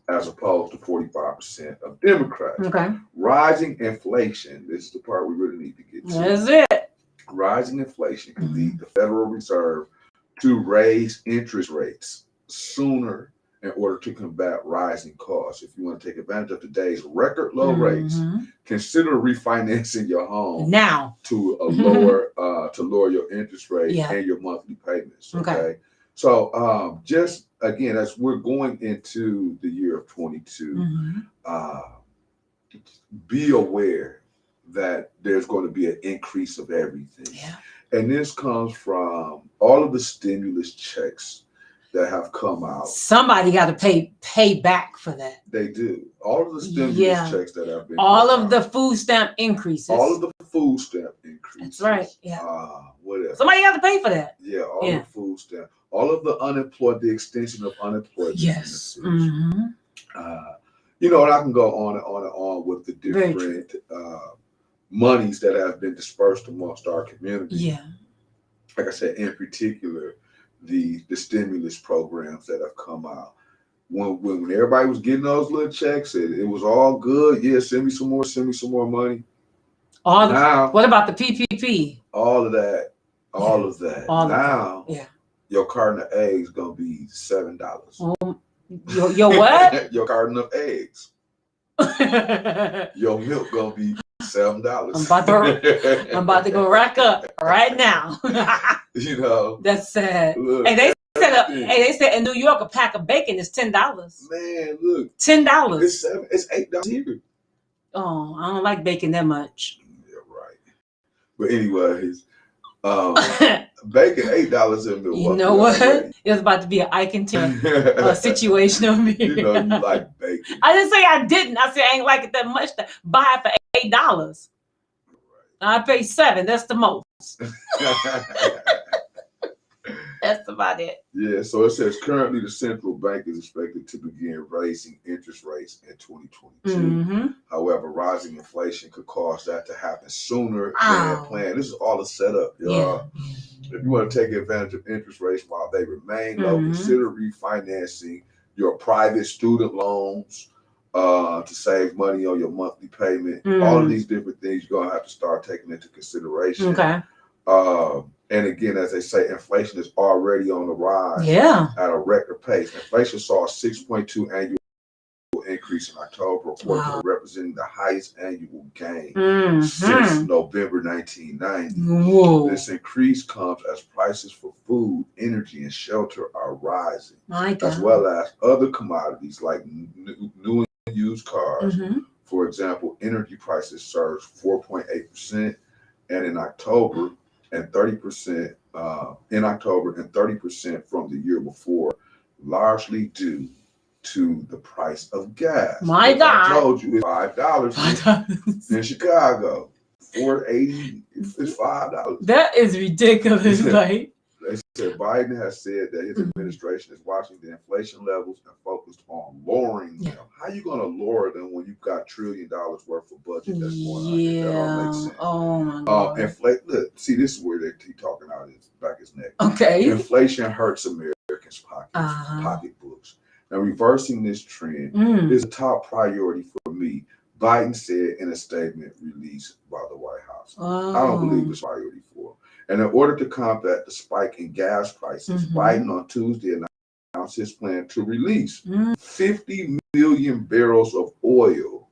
as opposed to 45% of Democrats. Okay. Rising inflation, this is the part we really need to get to. That's it. Rising inflation can lead the Federal Reserve to raise interest rates sooner in order to combat rising costs. If you want to take advantage of today's record low rates, consider refinancing your home Now. to lower your interest rate Yeah. and your monthly payments. Okay. Okay. So just again, as we're going into the year of 22, be aware that there's going to be an increase of everything. Yeah. And this comes from all of the stimulus checks that have come out. Somebody got to pay back for that. They do. All of the stimulus Yeah. checks that have been All put of out. the food stamp increases. All of the food stamp increases. That's right. Yeah. What else? Somebody got to pay for that. Yeah, all Yeah. the food stamp. All of the unemployed, the extension of unemployment. Yes. benefits. And I can go on and on and on with the Very different monies that have been dispersed amongst our community. Yeah. Like I said, in particular, the stimulus programs that have come out. When everybody was getting those little checks, it was all good. Yeah, send me some more money. Now, What about the PPP? all of that. Now, Yeah. your carton of eggs gonna be $7. Your what? Your carton of eggs. Your milk gonna be $7. I'm about to go rack up right now. That's sad. Look, Hey, they everything. said in New York a pack of bacon is $10. Man, look, $10. it's $8 here. Oh, I don't like bacon that much. Yeah, right. But anyways, bacon $8 in Milwaukee. You know what? It was about to be an Ike and Tina situation on me. You like bacon. I didn't say I didn't. I said I ain't like it that much to buy it for $8. I pay $7. That's the most. That's about it. Yeah, so it says currently the central bank is expected to begin raising interest rates in 2022. Mm-hmm. However, rising inflation could cause that to happen sooner than Ow. planned. This is all a setup, y'all. If you want to take advantage of interest rates while they remain low, Mhm. consider refinancing your private student loans to save money on your monthly payment. All of these different things you're gonna have to start taking into consideration. Okay. And again, as they say, inflation is already on the rise Yeah. at a record pace. Inflation saw a 6.2 annual increase in October, Wow. representing the highest annual gain Mhm. since November 1990. Whoa. This increase comes as prices for food, energy, and shelter are rising, My God. as well as other commodities like new and used cars. Mhm. For example, energy prices surged 4.8% and in October and 30% in October and 30% from the year before, largely due to the price of gas. My Which God. I told you it's $5 in Chicago. $4.80 is $5. That is ridiculous. Yeah. Like, They said Biden has said that his administration is watching the inflation levels and focused on lowering them. How you going to lower them when you've got $1 trillion worth of budget that's going on? That don't make sense. Oh my God. Look, see, this is where he talking out his back his neck. Okay. Inflation hurts Americans' pocketbooks. Now, reversing this trend is a top priority for me, Biden said in a statement released by the White House. I don't believe it's priority for him. And in order to combat the spike in gas prices, Biden on Tuesday announced his plan to release 50 million barrels of oil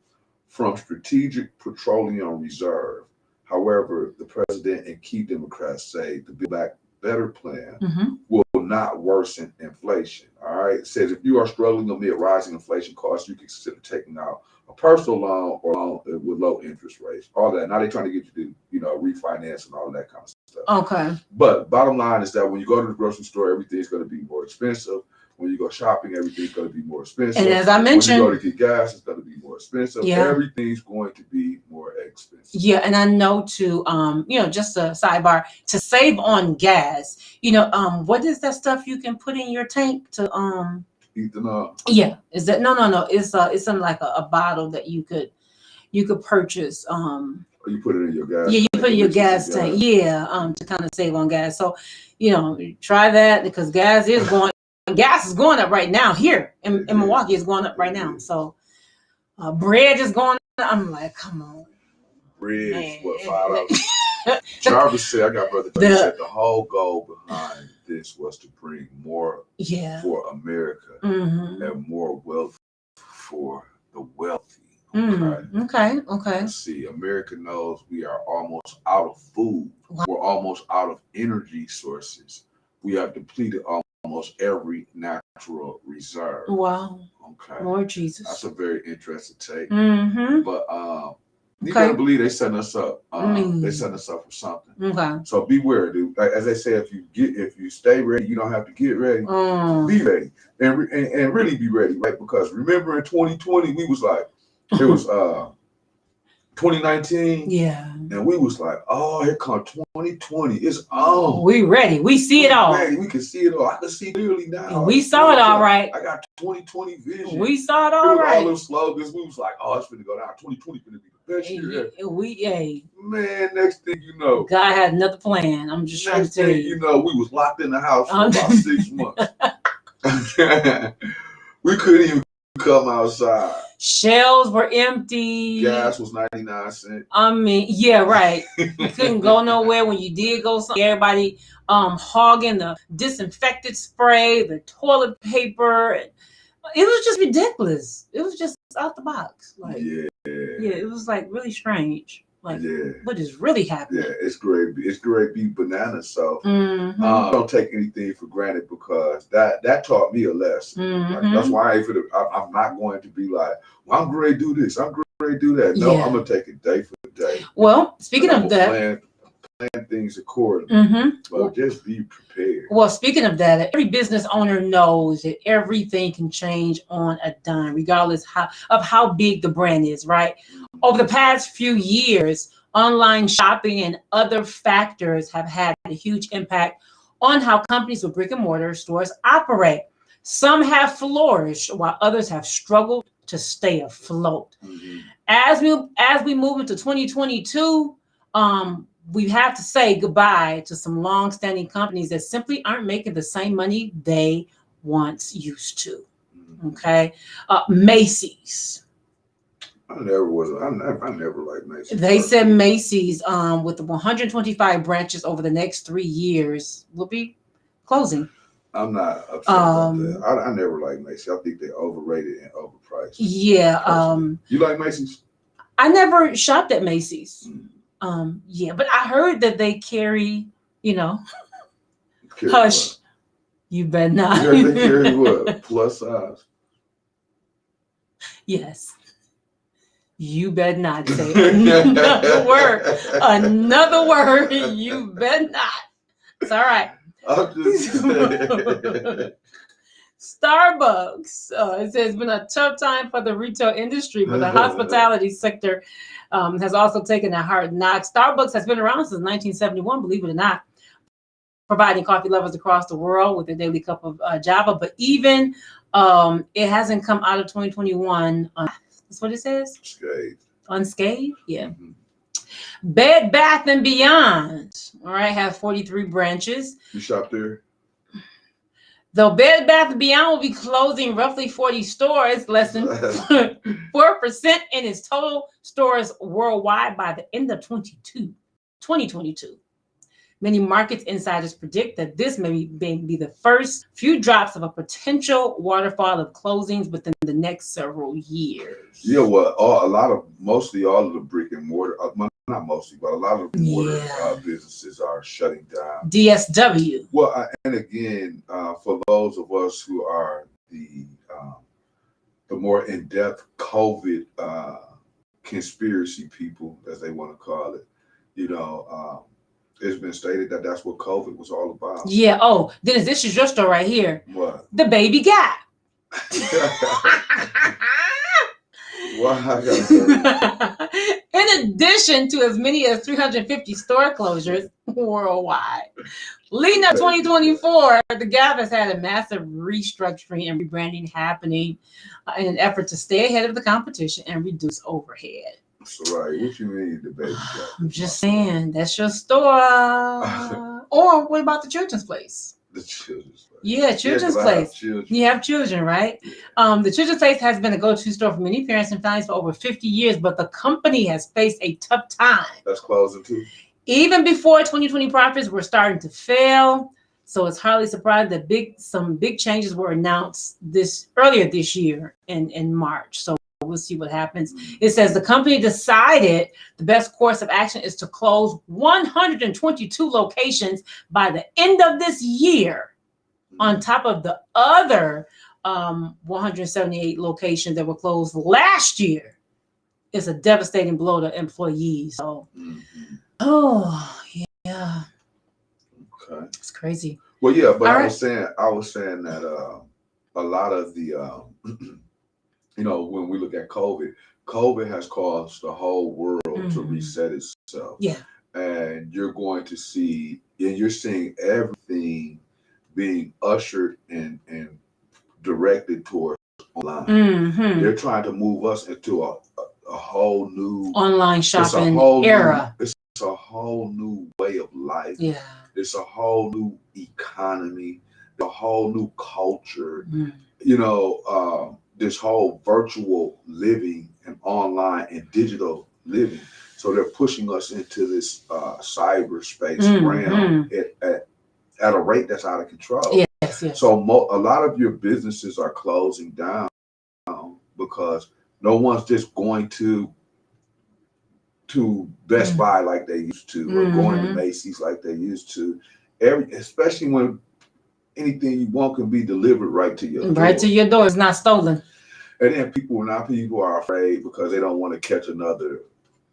from Strategic Petroleum Reserve. However, the president and key Democrats say the Build Back Better plan will not worsen inflation. All right. It says if you are struggling amid rising inflation costs, you can consider taking out a personal loan or loan with low interest rates. All that. Now they're trying to get you to, refinance and all that kind of stuff. Okay. But bottom line is that when you go to the grocery store, everything's going to be more expensive. When you go shopping, everything's going to be more expensive. And as I mentioned, when you go to get gas, it's going to be more expensive. Yeah. Everything's going to be more expensive. Yeah, and I know to just a sidebar, to save on gas, what is that stuff you can put in your tank to Ethanol. Yeah, is that no, it's in like a bottle that you could purchase. You put it in your gas. Yeah, you tank, put it in your which is gas tank. Yeah, to kind of save on gas. So, try that because gas is going up right now here in Milwaukee. Is going up right now. So, bread is going up. I'm like, come on. Bread Man. is what, $5? Jarvis said, I got brother Jarvis said the whole goal behind this was to bring more for America and more wealth for the wealthy. Okay. Okay. See, America knows we are almost out of food. Wow. We're almost out of energy sources. We have depleted almost every natural reserve. Wow. Okay. Lord Jesus. That's a very interesting take. But you gotta believe they setting us up. They setting us up for something. Okay. So beware, dude. Like, as they say, if you stay ready, you don't have to get ready. Be ready and really be ready, right? Because remember in 2020, we was like, it was 2019. Yeah. And we was like, oh, here comes 2020. It's on. We ready. We see it all. Ready. We can see it all. I can see clearly now. And we saw it all right. I got 2020 vision. We saw it all right. All those slogans. We was like, oh, it's gonna go down. 2020 gonna be the best year. Man, next thing you know, God had another plan. I'm just trying to tell you. You know, we was locked in the house for about 6 months. We couldn't even come outside. Shelves were empty. Gas was 99 cents. I mean, yeah, right. You couldn't go nowhere. When you did go somewhere, everybody hogging the disinfectant spray, the toilet paper. It was just ridiculous. It was just out the box. Like, yeah, it was like really strange. Like, what is really happening? Yeah, it's great. It's great be bananas. So don't take anything for granted because that taught me a lesson. Like, that's why I'm not going to be like, well, I'm going to do this. I'm going to do that. No, I'm going to take it day for day. Well, speaking of that, plan things accordingly. Mm-hmm. But just be prepared. Well, speaking of that, every business owner knows that everything can change on a dime, regardless of how big the brand is, right? Over the past few years, online shopping and other factors have had a huge impact on how companies with brick and mortar stores operate. Some have flourished while others have struggled to stay afloat. Mm-hmm. As we move into 2022, we have to say goodbye to some long-standing companies that simply aren't making the same money they once used to. Okay, Macy's. I never liked Macy's. They said Macy's, with the 125 branches over the next 3 years, will be closing. I'm not upset about that. I never liked Macy's. I think they're overrated and overpriced. Yeah. Personally. You like Macy's? I never shopped at Macy's. Mm. Yeah, but I heard that they carry, Carry hush. what? You better not. They carry what? Plus size. Yes. You better not say another word. Another word. You better not. It's all right. I'm just saying. Starbucks. It says it's been a tough time for the retail industry, but the hospitality sector has also taken a hard knock. Starbucks has been around since 1971, believe it or not, providing coffee lovers across the world with a daily cup of Java. But even it hasn't come out of 2021. That's what it says? Unscathed? Yeah. Mm-hmm. Bed Bath and Beyond, all right, has 43 branches. You shop there? Though Bed Bath & Beyond will be closing roughly 40 stores, less than 4% in its total stores worldwide by the end of 2022. Many markets insiders predict that this may be the first few drops of a potential waterfall of closings within the next several years. Yeah, well, mostly all of the brick and mortar, not mostly, but a lot of the mortar businesses are shutting down. DSW. Well, and again, for those of us who are the more in-depth COVID conspiracy people, as they want to call it, it's been stated that that's what COVID was all about. Yeah. Oh, Dennis, this is your store right here. What? The Baby Gap. In addition to as many as 350 store closures worldwide. Leading up 2024, the Gap has had a massive restructuring and rebranding happening in an effort to stay ahead of the competition and reduce overhead. Right. What you mean, the Baby Gap? I'm just saying, that's your store. Or what about the Children's Place? The Children's Place. Yeah, Children's Place. You have children, right? Yeah. The Children's Place has been a go-to store for many parents and families for over 50 years, but the company has faced a tough time. That's closing too. Even before 2020 profits were starting to fail. So it's hardly surprising that some big changes were announced earlier this year in March. So we'll see what happens. It says the company decided the best course of action is to close 122 locations by the end of this year, on top of the other 178 locations that were closed last year. It's a devastating blow to employees. So, oh yeah, okay, it's crazy. Well, yeah, but All I was saying that a lot of the when we look at COVID has caused the whole world to reset itself. Yeah. And you're going to see, and you're seeing everything being ushered and directed towards online. Mm-hmm. They're trying to move us into a whole new online shopping era. It's a whole new way of life. Yeah. It's a whole new economy, a whole new culture. Mm. This whole virtual living and online and digital living. So they're pushing us into this cyberspace realm at a rate that's out of control. Yes. So a lot of your businesses are closing down because no one's just going to Best Buy like they used to, or going to Macy's like they used to. Especially when anything you want can be delivered right to your door. Right to your door. It's not stolen. And then people are afraid because they don't want to catch another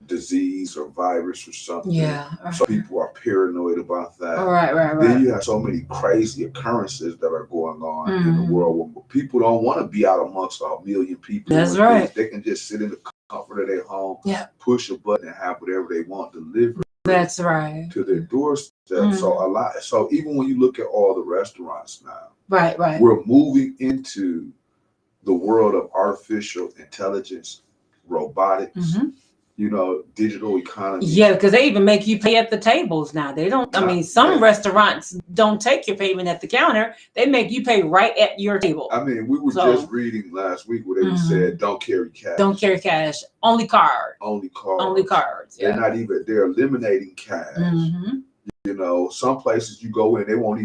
disease or virus or something. Yeah. So people are paranoid about that. Right. Then you have so many crazy occurrences that are going on in the world where people don't want to be out amongst a million people. That's right. They can just sit in the comfort of their home, push a button, and have whatever they want delivered. That's right. To their doorstep. So even when you look at all the restaurants now, right, we're moving into the world of artificial intelligence, robotics, digital economy. Yeah, because they even make you pay at the tables now. They don't, I mean, some restaurants don't take your payment at the counter. They make you pay right at your table. I mean, we were just reading last week where they said, don't carry cash. Don't carry cash. Only card. Only cards. Only cards. Yeah. They're eliminating cash. Some places you go in, they don't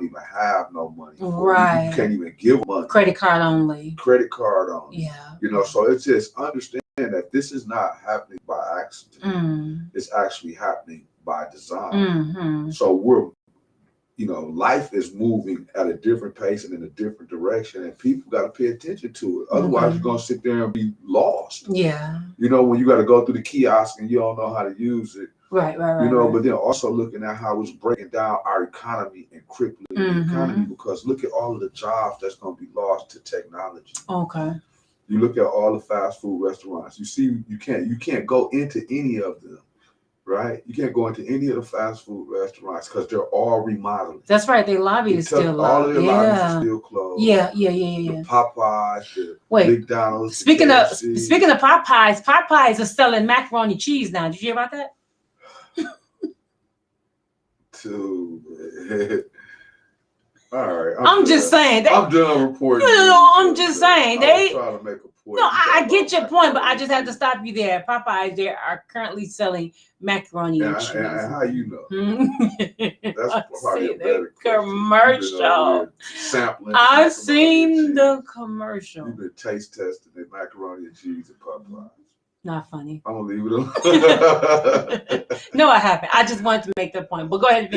even have no money. Right. You can't even give money. Credit card only. Yeah. So it's just understand that this is not happening by accident. It's actually happening by design. So we're, life is moving at a different pace and in a different direction, and people got to pay attention to it. Otherwise, you're going to sit there and be lost. Yeah. When you got to go through the kiosk and you don't know how to use it. Right. But then also looking at how it's breaking down our economy and crippling the economy, because look at all of the jobs that's going to be lost to technology. Okay. You look at all the fast food restaurants. You see, you can't go into any of them, right? You can't go into any of the fast food restaurants because they're all remodeling. That's right. Their lobby is still all of their lobbies are still closed. Yeah. The Popeyes, the McDonald's. Speaking of Popeyes are selling macaroni cheese now. Did you hear about that? All right. I'm just saying. I'm done reporting. I'm just saying. I'm trying to make a point. No, I get your point, but I just have to stop you there. Popeyes, they are currently selling macaroni and cheese. And how you know? That's probably a better commercial. Sampling. I've seen the commercial. You've been taste testing the macaroni and cheese at Popeyes. Not funny. I'm gonna leave it alone. No, I haven't. I just wanted to make that point. But go ahead.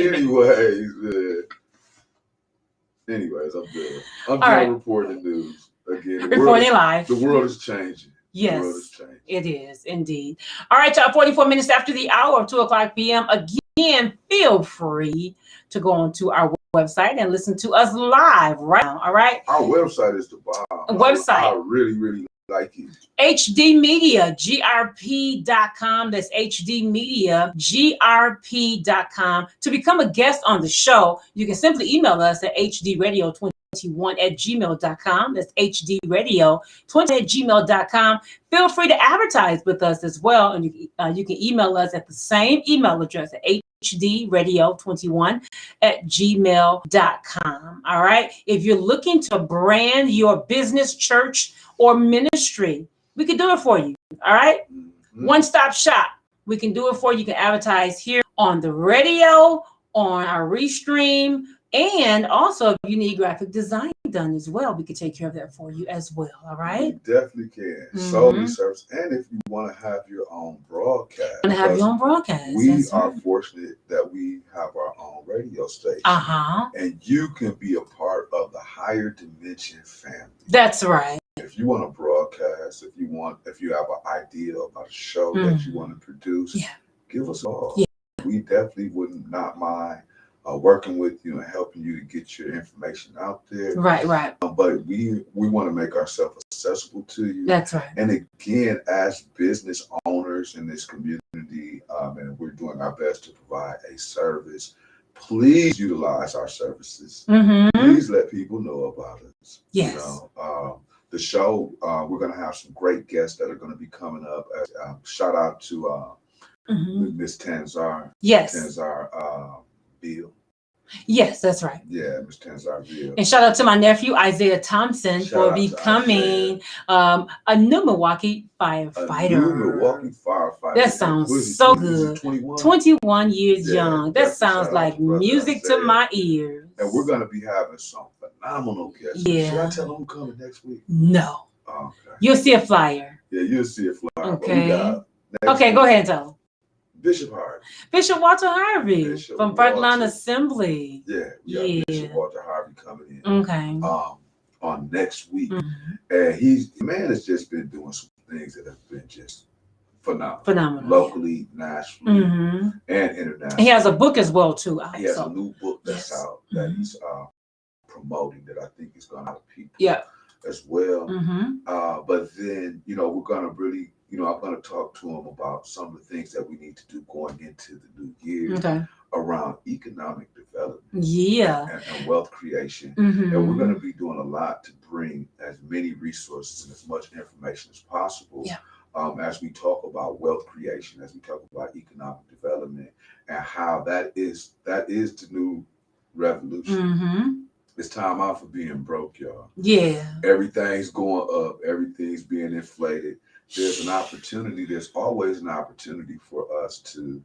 Anyways, I'm good. I'm done reporting news again. Reporting live. The world is changing. Yes, the world is changing. It is indeed. All right, y'all. 44 minutes after the hour of 2:00 p.m. Again, feel free to go onto our website and listen to us live right now. All right. Our website is the bomb. I really, really like it. HD Media, grp.com. That's HD Media, grp.com. To become a guest on the show, you can simply email us at hdradio21@gmail.com. That's hdradio20@gmail.com. Feel free to advertise with us as well. And you can email us at the same email address at hdradio21@gmail.com. All right. If you're looking to brand your business, church, or ministry, we can do it for you. All right. One-stop shop. We can do it for you. You can advertise here on the radio, on our Restream, and also if you need graphic design done as well, we can take care of that for you as well. All right. You definitely can. Solely service. And if you want to have your own broadcast. We are fortunate that we have our own radio station. And you can be a part of the Higher Dimension family. That's right. If you want to broadcast, if you have an idea about a show that you want to produce, give us a call. Yeah. We definitely would not mind working with you and helping you to get your information out there. Right. But we want to make ourselves accessible to you. That's right. And again, as business owners in this community, and we're doing our best to provide a service, please utilize our services. Please let people know about us. Yes. The show, we're going to have some great guests that are going to be coming up. Shout out to Miss Tanzar. Yes. Tanzar Bill. Yes, that's right. Yeah, Miss Tanzar Bill. And shout out to my nephew, Isaiah Thompson, for becoming a new Milwaukee firefighter. That sounds so good. 21 years young. That sounds like music to my ears. And we're going to be having some phenomenal guests. Yeah. Should I tell them who's coming next week? No. Okay. You'll see a flyer. Yeah, you'll see a flyer. Okay. Go ahead and tell them. Bishop Harvey. Bishop Walter Harvey from Parkland Assembly. Yeah, we got Bishop Walter Harvey coming in. Okay. On next week. And the man has just been doing some things that have been just Phenomenal. locally, nationally, Mm-hmm. and internationally. He has a book as well too. He has So, a new book that's yes. out that Mhm. he's promoting that I think is going to help people Yeah. as well. Mm-hmm. But then, we're going to really, I'm going to talk to him about some of the things that we need to do going into the new year Okay. around economic development Yeah. and wealth creation. Mm-hmm. And we're going to be doing a lot to bring as many resources and as much information as possible. Yeah. As we talk about wealth creation, as we talk about economic development, and how that is the new revolution. Mm-hmm. It's time out for being broke, y'all. Yeah. Everything's going up. Everything's being inflated. There's an opportunity. There's always an opportunity for us to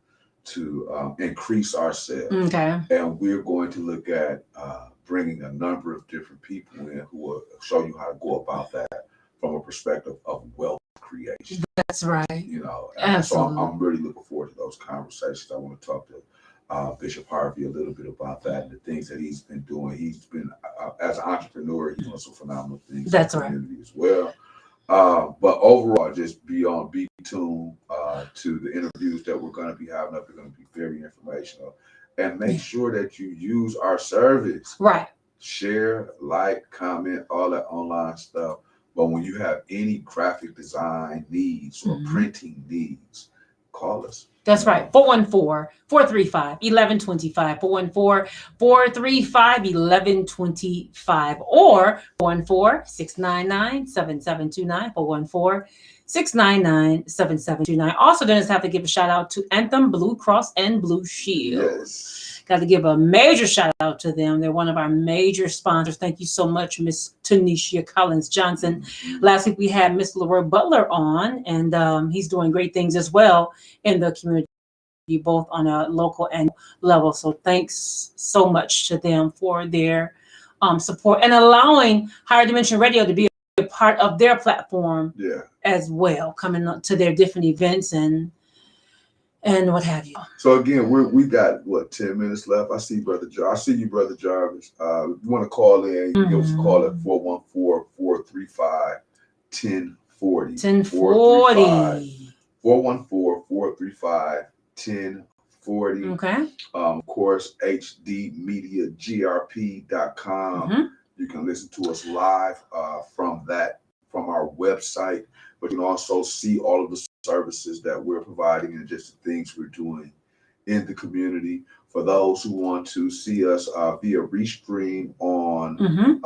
increase ourselves. Okay. And we're going to look at bringing a number of different people in who will show you how to go about that from a perspective of wealth creation. That's right. And Absolutely. so I'm really looking forward to those conversations. I want to talk to Bishop Harvey a little bit about that and the things that he's been doing. He's been, as an entrepreneur, he's doing some phenomenal things That's in the right. community as well. But overall, just be tuned to the interviews that we're going to be having up. They're going to be very informational. And make sure that you use our service. Right. Share, like, comment, all that online stuff. But when you have any graphic design needs or printing needs, call us. That's right. 414-435-1125. 414-435-1125 or 414-699-7729. 414-699-7729. Also, Dennis, have to give a shout out to Anthem, Blue Cross, and Blue Shield. Yes. Got to give a major shout out to them. They're one of our major sponsors. Thank you so much, Miss Tanisha Collins Johnson. Last week we had Miss Leroy Butler on, and he's doing great things as well in the community, both on a local and level. So thanks so much to them for their support and allowing Higher Dimension Radio to be a part of their platform as well, coming up to their different events and what have you. So again, we got 10 minutes left. I see Brother Jarvis. I see you, Brother Jarvis. If you want to call in, you can give us a call at 414-435-1040. 1040. 414-435-1040. Okay. Of course, hdmediagrp.com. You can listen to us live from our website, but you can also see all of the services that we're providing and just the things we're doing in the community. For those who want to see us via Restream on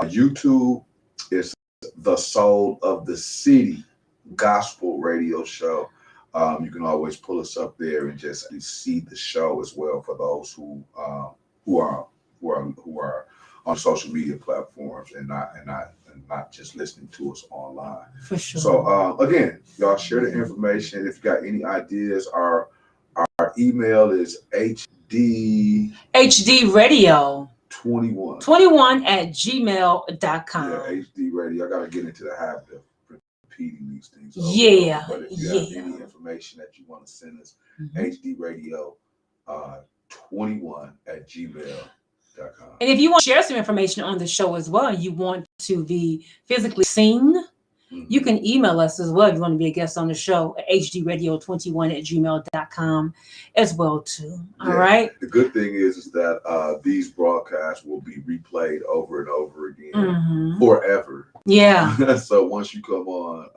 YouTube, it's the Soul of the City Gospel Radio Show. You can always pull us up there and just see the show as well for those who are on social media platforms and not just listening to us online. For sure. So again, y'all share the information. If you got any ideas, our email is hdradio21@gmail.com. Yeah, HD Radio. I gotta get into the habit of repeating these things. Yeah. But if you have any information that you want to send us, hdradio21@gmail.com. And if you want to share some information on the show as well, you want to be physically seen, you can email us as well if you want to be a guest on the show at hdradio21@gmail.com as well too. All right. The good thing is that these broadcasts will be replayed over and over again forever. Yeah. So once you come on,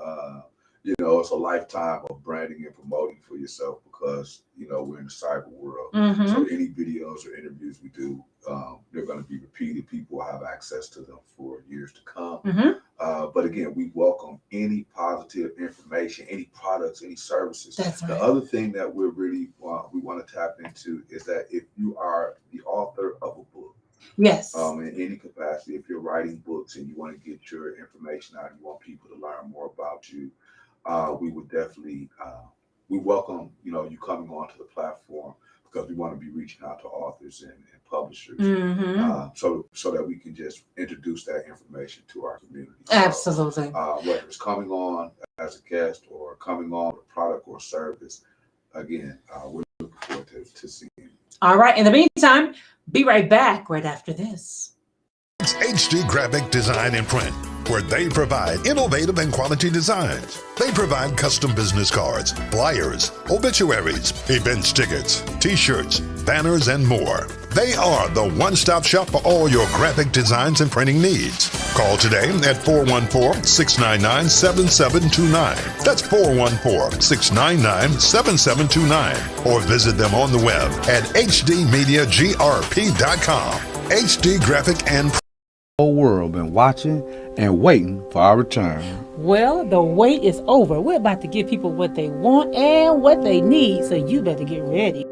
it's a lifetime of branding and promoting for yourself because, we're in the cyber world. So any videos or interviews we do, they're going to be repeated. People will have access to them for years to come. But again, we welcome any positive information, any products, any services. That's right. The other thing that we want to tap into is that if you are the author of a book, yes, in any capacity, if you're writing books and you want to get your information out, you want people to learn more about you, we would definitely we welcome you coming onto the platform because we want to be reaching out to authors and publishers, so that we can just introduce that information to our community. Absolutely. So, whether it's coming on as a guest or coming on with a product or service, again, we're looking forward to seeing you. All right. In the meantime, be right back right after this. It's HD Graphic Design and Print. where they provide innovative and quality designs. They provide custom business cards, flyers, obituaries, event tickets, t-shirts, banners, and more. They are the one-stop shop for all your graphic designs and printing needs. Call today at 414-699-7729. That's 414-699-7729. Or visit them on the web at hdmediagrp.com. HD Graphic and Whole world been watching and waiting for our return. Well, the wait is over. We're about to give people what they want and what they need, so you better get ready.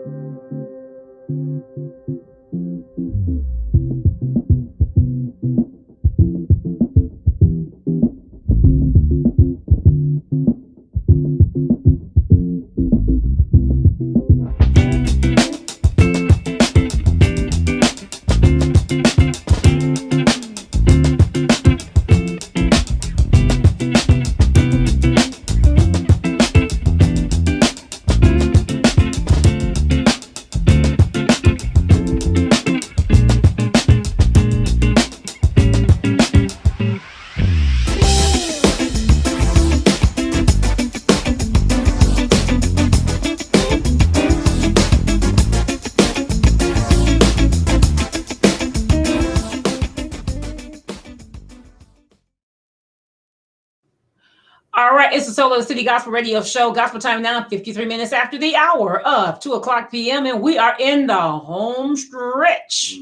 All right, it's the Solo City Gospel Radio Show. Gospel time now, 53 minutes after the hour of 2 o'clock p.m. And we are in the home stretch,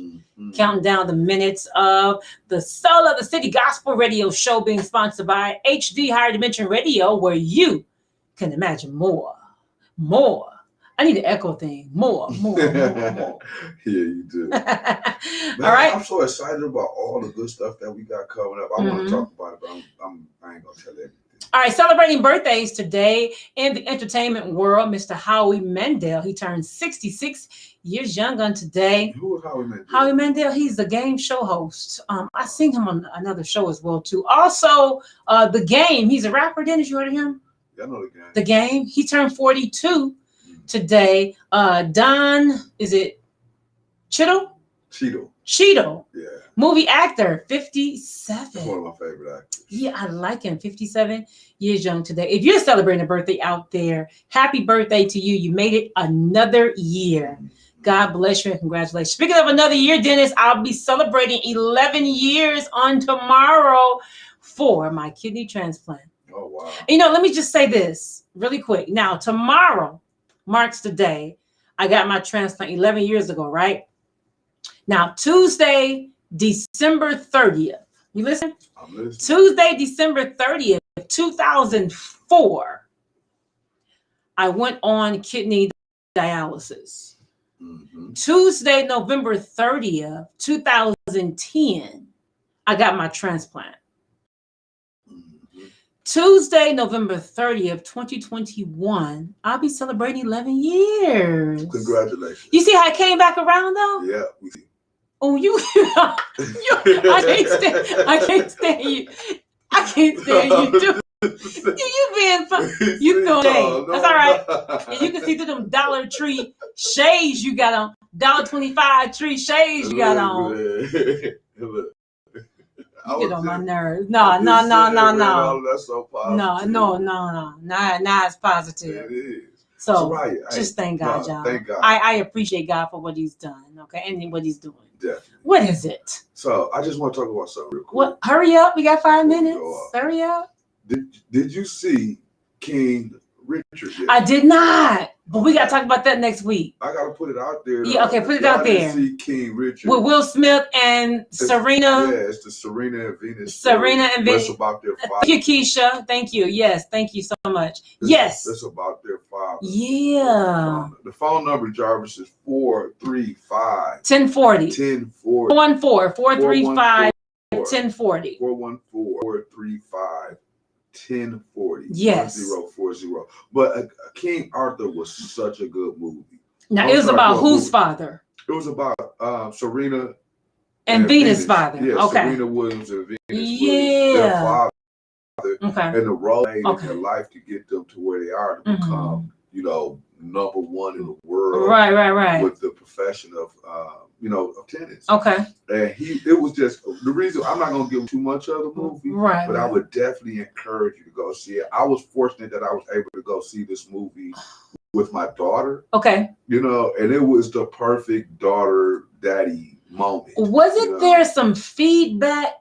counting down the minutes of the Solo the City Gospel Radio Show, being sponsored by HD Higher Dimension Radio, where you can imagine more. I need an echo thing. More. Yeah, you do. Man, All right. I'm so excited about all the good stuff that we got coming up. I want to talk about it, but I ain't gonna tell everything. All right, celebrating birthdays today in the entertainment world, Mr. Howie Mandel. He turned 66 years young on today. Who is Howie Mandel? Howie Mandel, he's the game show host. I seen him on another show as well, too. Also, The Game. He's a rapper. Dennis, you heard of him? Yeah, I know The Game. The Game. He turned 42 today. Don, is it Cheadle? Cheadle. Yeah. Movie actor, 57. He's one of my favorite actors. Yeah, I like him. 57 years young today. If you're celebrating a birthday out there, happy birthday to you. You made it another year. God bless you and congratulations. Speaking of another year, Dennis, I'll be celebrating 11 years on tomorrow for my kidney transplant. Oh, wow. You know, let me just say this really quick. Now, tomorrow marks the day I got my transplant 11 years ago, right? Now, Tuesday, December 30th. You listen? I'm listening. Tuesday, December 30th, 2004, I went on kidney dialysis. Mm-hmm. Tuesday, November 30th, 2010, I got my transplant. Mm-hmm. Tuesday, November 30th, 2021, I'll be celebrating 11 years. Congratulations. You see how I came back around, though? Yeah, we see. Oh, I can't stand you. I can't stand you, dude. You being fun. You know, hey, that's all right. And you can see through them Dollar Tree shades you got on. $1.25 tree shades you got on. Look. You get on my nerves. No. That's so positive. No. Nah, it's positive. It is. So right. just thank God, y'all. Thank God. I appreciate God for what he's done, okay, and what he's doing. Definitely. What is it? So I just want to talk about something real quick. What? Hurry up. We got 5 minutes. Go up. Hurry up. Did you see King Richard yet? I did not, but we got to talk about that next week. I gotta put it out there. Yeah, okay, put it Y'all out didn't there. See King Richard With Will Smith and Serena. Yeah, it's the Serena and Venus. Serena and Venus. That's about their father. Thank you, Keisha. Thank you. Yes, thank you so much. Yes. That's about their father. Yeah. The phone number, Jarvis, is 435 1040. 1040. 414-435-1040. 414-435-1040. Yes. 1040. But King Arthur was such a good movie. Now, it was about whose father? It was about Serena And Venus' father. Yeah, Okay. Serena Williams and Venus Williams, Yeah. their father, Okay. and the role they made Okay. in their life to get them to where they are to Mhm. become number one in the world, Right. with the profession of of tennis. Okay. And it was just the reason. I'm not gonna give too much of the movie, Right. but I would definitely encourage you to go see it. I was fortunate that I was able to go see this movie with my daughter, Okay. and it was the perfect daughter daddy moment. Wasn't there some feedback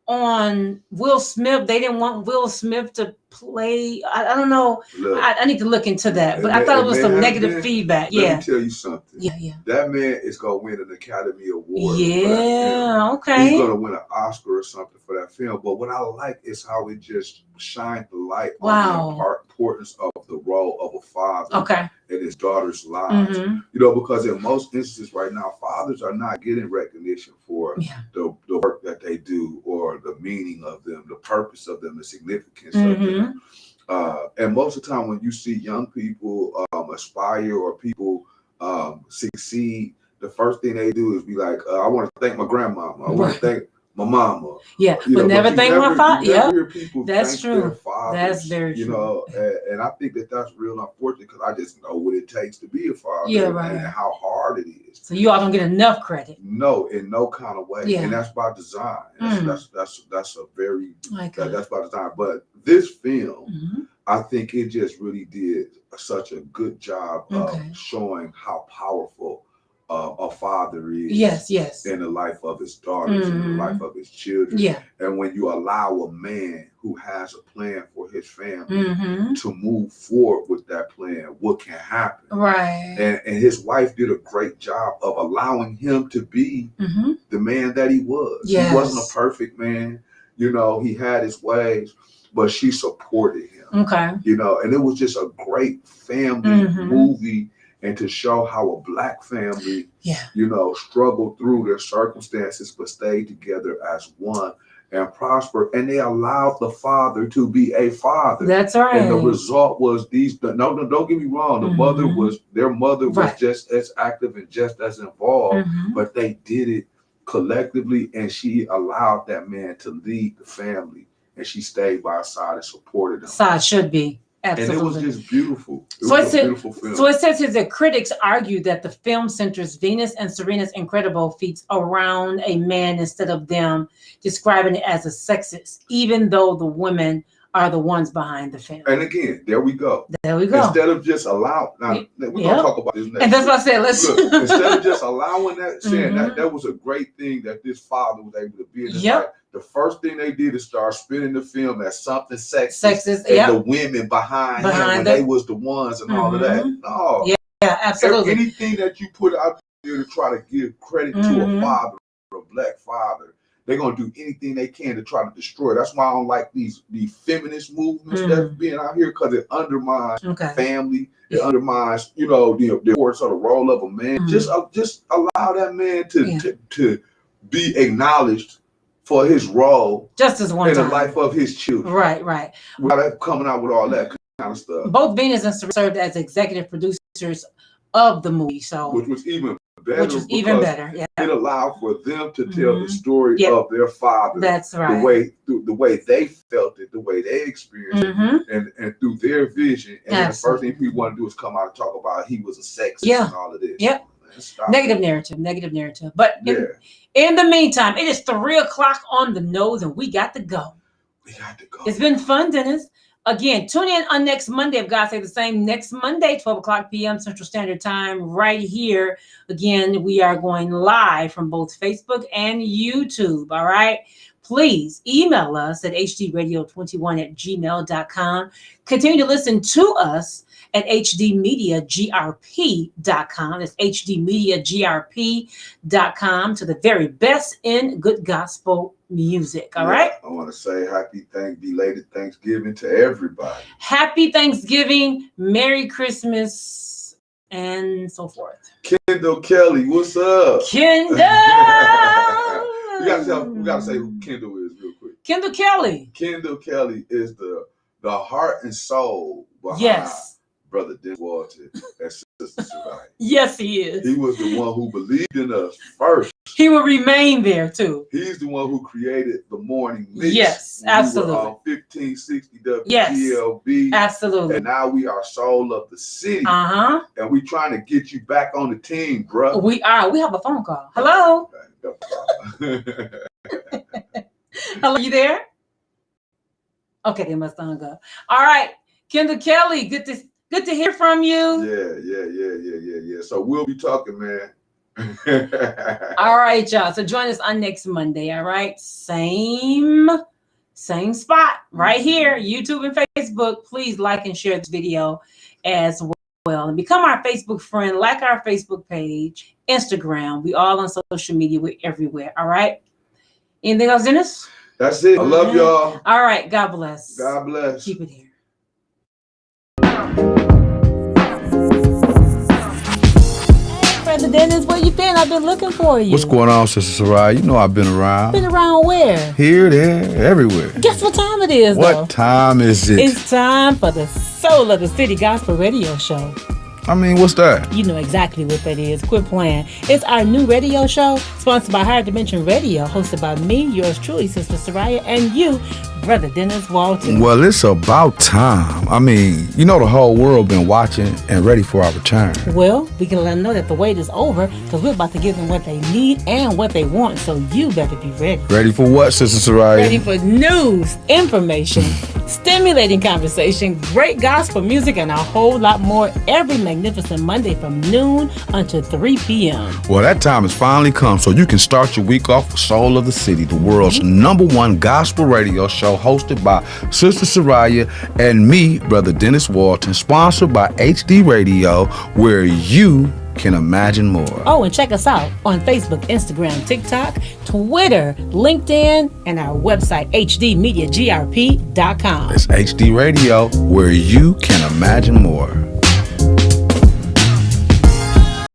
on Will Smith? They didn't want Will Smith to play. I don't know. Look, I need to look into that. But it I may- thought it it was may some have negative been. feedback. let Yeah. me tell you something. Yeah. That man is gonna win an Academy Award. For that Yeah. film. Okay. He's gonna win an Oscar or something for that film. But what I like is how it just shined the light on Wow. the importance of the role of a father Okay. in his daughter's lives. Mm-hmm. Because in most instances right now, fathers are not getting recognition for Yeah. the work that they do, or the meaning of them, the purpose of them, the significance of Mm-hmm. them. And most of the time when you see young people aspire, or people succeed, the first thing they do is be like, I want to thank my grandmama. I want Right. to thank my mama. Yeah. But never you thank my father. you Yeah. never hear people That's thank true. their fathers. That's very true. And I think that's real unfortunate, because I just know what it takes to be a father, Yeah, and right. how hard it is. So you all don't get enough credit. No, in no kind of way. Yeah. And that's by design. That's a very Like that's by design. But this film, mm-hmm. I think it just really did such a good job Okay. of showing how powerful a father is. Yes. In the life of his daughters, in the life of his children. Yeah. And when you allow a man who has a plan for his family Mm-hmm. to move forward with that plan, what can happen? Right. And his wife did a great job of allowing him to be Mm-hmm. the man that he was. Yes. He wasn't a perfect man. He had his ways, but she supported him. Okay. And it was just a great family Mhm. movie, and to show how a Black family, Yeah. struggled through their circumstances, but stayed together as one and prospered. And they allowed the father to be a father. That's right. And the result was don't get me wrong, their mother was Right. just as active and just as involved, Mhm. but they did it collectively, and she allowed that man to lead the family, and she stayed by his side and supported him. Side should be. Absolutely. And it was just beautiful. It So was a beautiful film. So it says here that critics argue that the film centers Venus and Serena's incredible feats around a man instead of them, describing it as a sexist, even though the women are the ones behind the film. And again, there we go. There we go. Instead of just we're gonna talk about this next. And that's what I said. Let's Look, instead of just allowing that, saying Mhm. that was a great thing that this father was able to be in his Yep. life. The first thing they did is start spinning the film as something sexist, sexist. and Yeah. the women behind him when the- they was the ones and all of that. Mhm. No, Yeah. Absolutely. anything that you put out there to try to give credit to Mhm. a father, a Black father, they're gonna do anything they can to try to destroy. That's why I don't like these feminist movements that's being out here, because it undermines Okay. family. It Yeah. undermines, the importance of the role of a man. Mhm. Just allow that man Yeah. to be acknowledged for his role Just as one in the time. life of his children. Right. Without coming out with all that kind of stuff, Both Venus and Serena served as executive producers of the movie, so which was even better. which was even because better. Yeah. It allowed for them to tell the Mhm. story Yep. of their father, That's right. the way they felt it, the way they experienced Mhm. it, and through their vision. And then the first Absolutely. thing people want to do is come out and talk about he was a sexist Yeah. and all of this. Yep. Man, stop Negative it. narrative. But Yeah, in the meantime, it is 3:00 on the nose and we got to go. we got to go. It's been fun, Dennis. Again, tune in on next Monday, if God say the same, next Monday, 12:00 p.m. Central Standard Time, right here. Again, we are going live from both Facebook and YouTube, all right? Please email us at hdradio21@gmail.com. Continue to listen to us at hdmediagrp.com. That's hdmediagrp.com, to the very best in good gospel music, all right? I want to say belated Thanksgiving to everybody. Happy Thanksgiving, Merry Christmas, and so forth. Kendall Kelly, what's up? Kendall! we gotta say who Kendall is real quick. Kendall Kelly. Kendall Kelly is the heart and soul behind Yes. Brother Dennis Walton and Sister Sister Soraya. Yes, he is. He was the one who believed in us first. He will remain there too. He's the one who created the morning mix. Yes, when absolutely. We were on 1560 Yes. WGLB. Absolutely. And now we are soul of the city. Uh-huh. And we trying to get you back on the team, bro. We are. We have a phone call. Hello? Hello, you there? Okay, they must have hung up. All right. Kendall Kelly, good to hear from you. Yeah. So we'll be talking, man. All right, y'all. So join us on next Monday. All right. Same spot right here, YouTube and Facebook. Please like and share this video as well. And become our Facebook friend, like our Facebook page, Instagram. We all on social media. We're everywhere. All right. Anything else, Dennis? That's it. I love y'all. All right. God bless. God bless. Keep it here. Brother Dennis, where you been? I've been looking for you. What's going on, Sister Soraya? You know I've been around. Been around where? Here, there, everywhere. Guess what time it is, though? What time is it? It's time for the Soul of the City Gospel Radio Show. I mean, what's that? You know exactly what that is. Quit playing. It's our new radio show, sponsored by Higher Dimension Radio, hosted by me, yours truly, Sister Soraya, and you, Brother Dennis Walton. Well, it's about time. I mean, you know the whole world been watching and ready for our return. Well, we can let them know that the wait is over, because we're about to give them what they need and what they want, so you better be ready. Ready for what, Sister Soraya? Ready for news, information, stimulating conversation, great gospel music, and a whole lot more every magnificent Monday from noon until 3 p.m. Well, that time has finally come, so you can start your week off with Soul of the City, the world's #1 gospel radio show, hosted by Sister Soraya and me, Brother Dennis Walton, sponsored by HD Radio, where you can imagine more. Oh, and check us out on Facebook, Instagram, TikTok, Twitter, LinkedIn, and our website, hdmediagrp.com. It's HD Radio, where you can imagine more.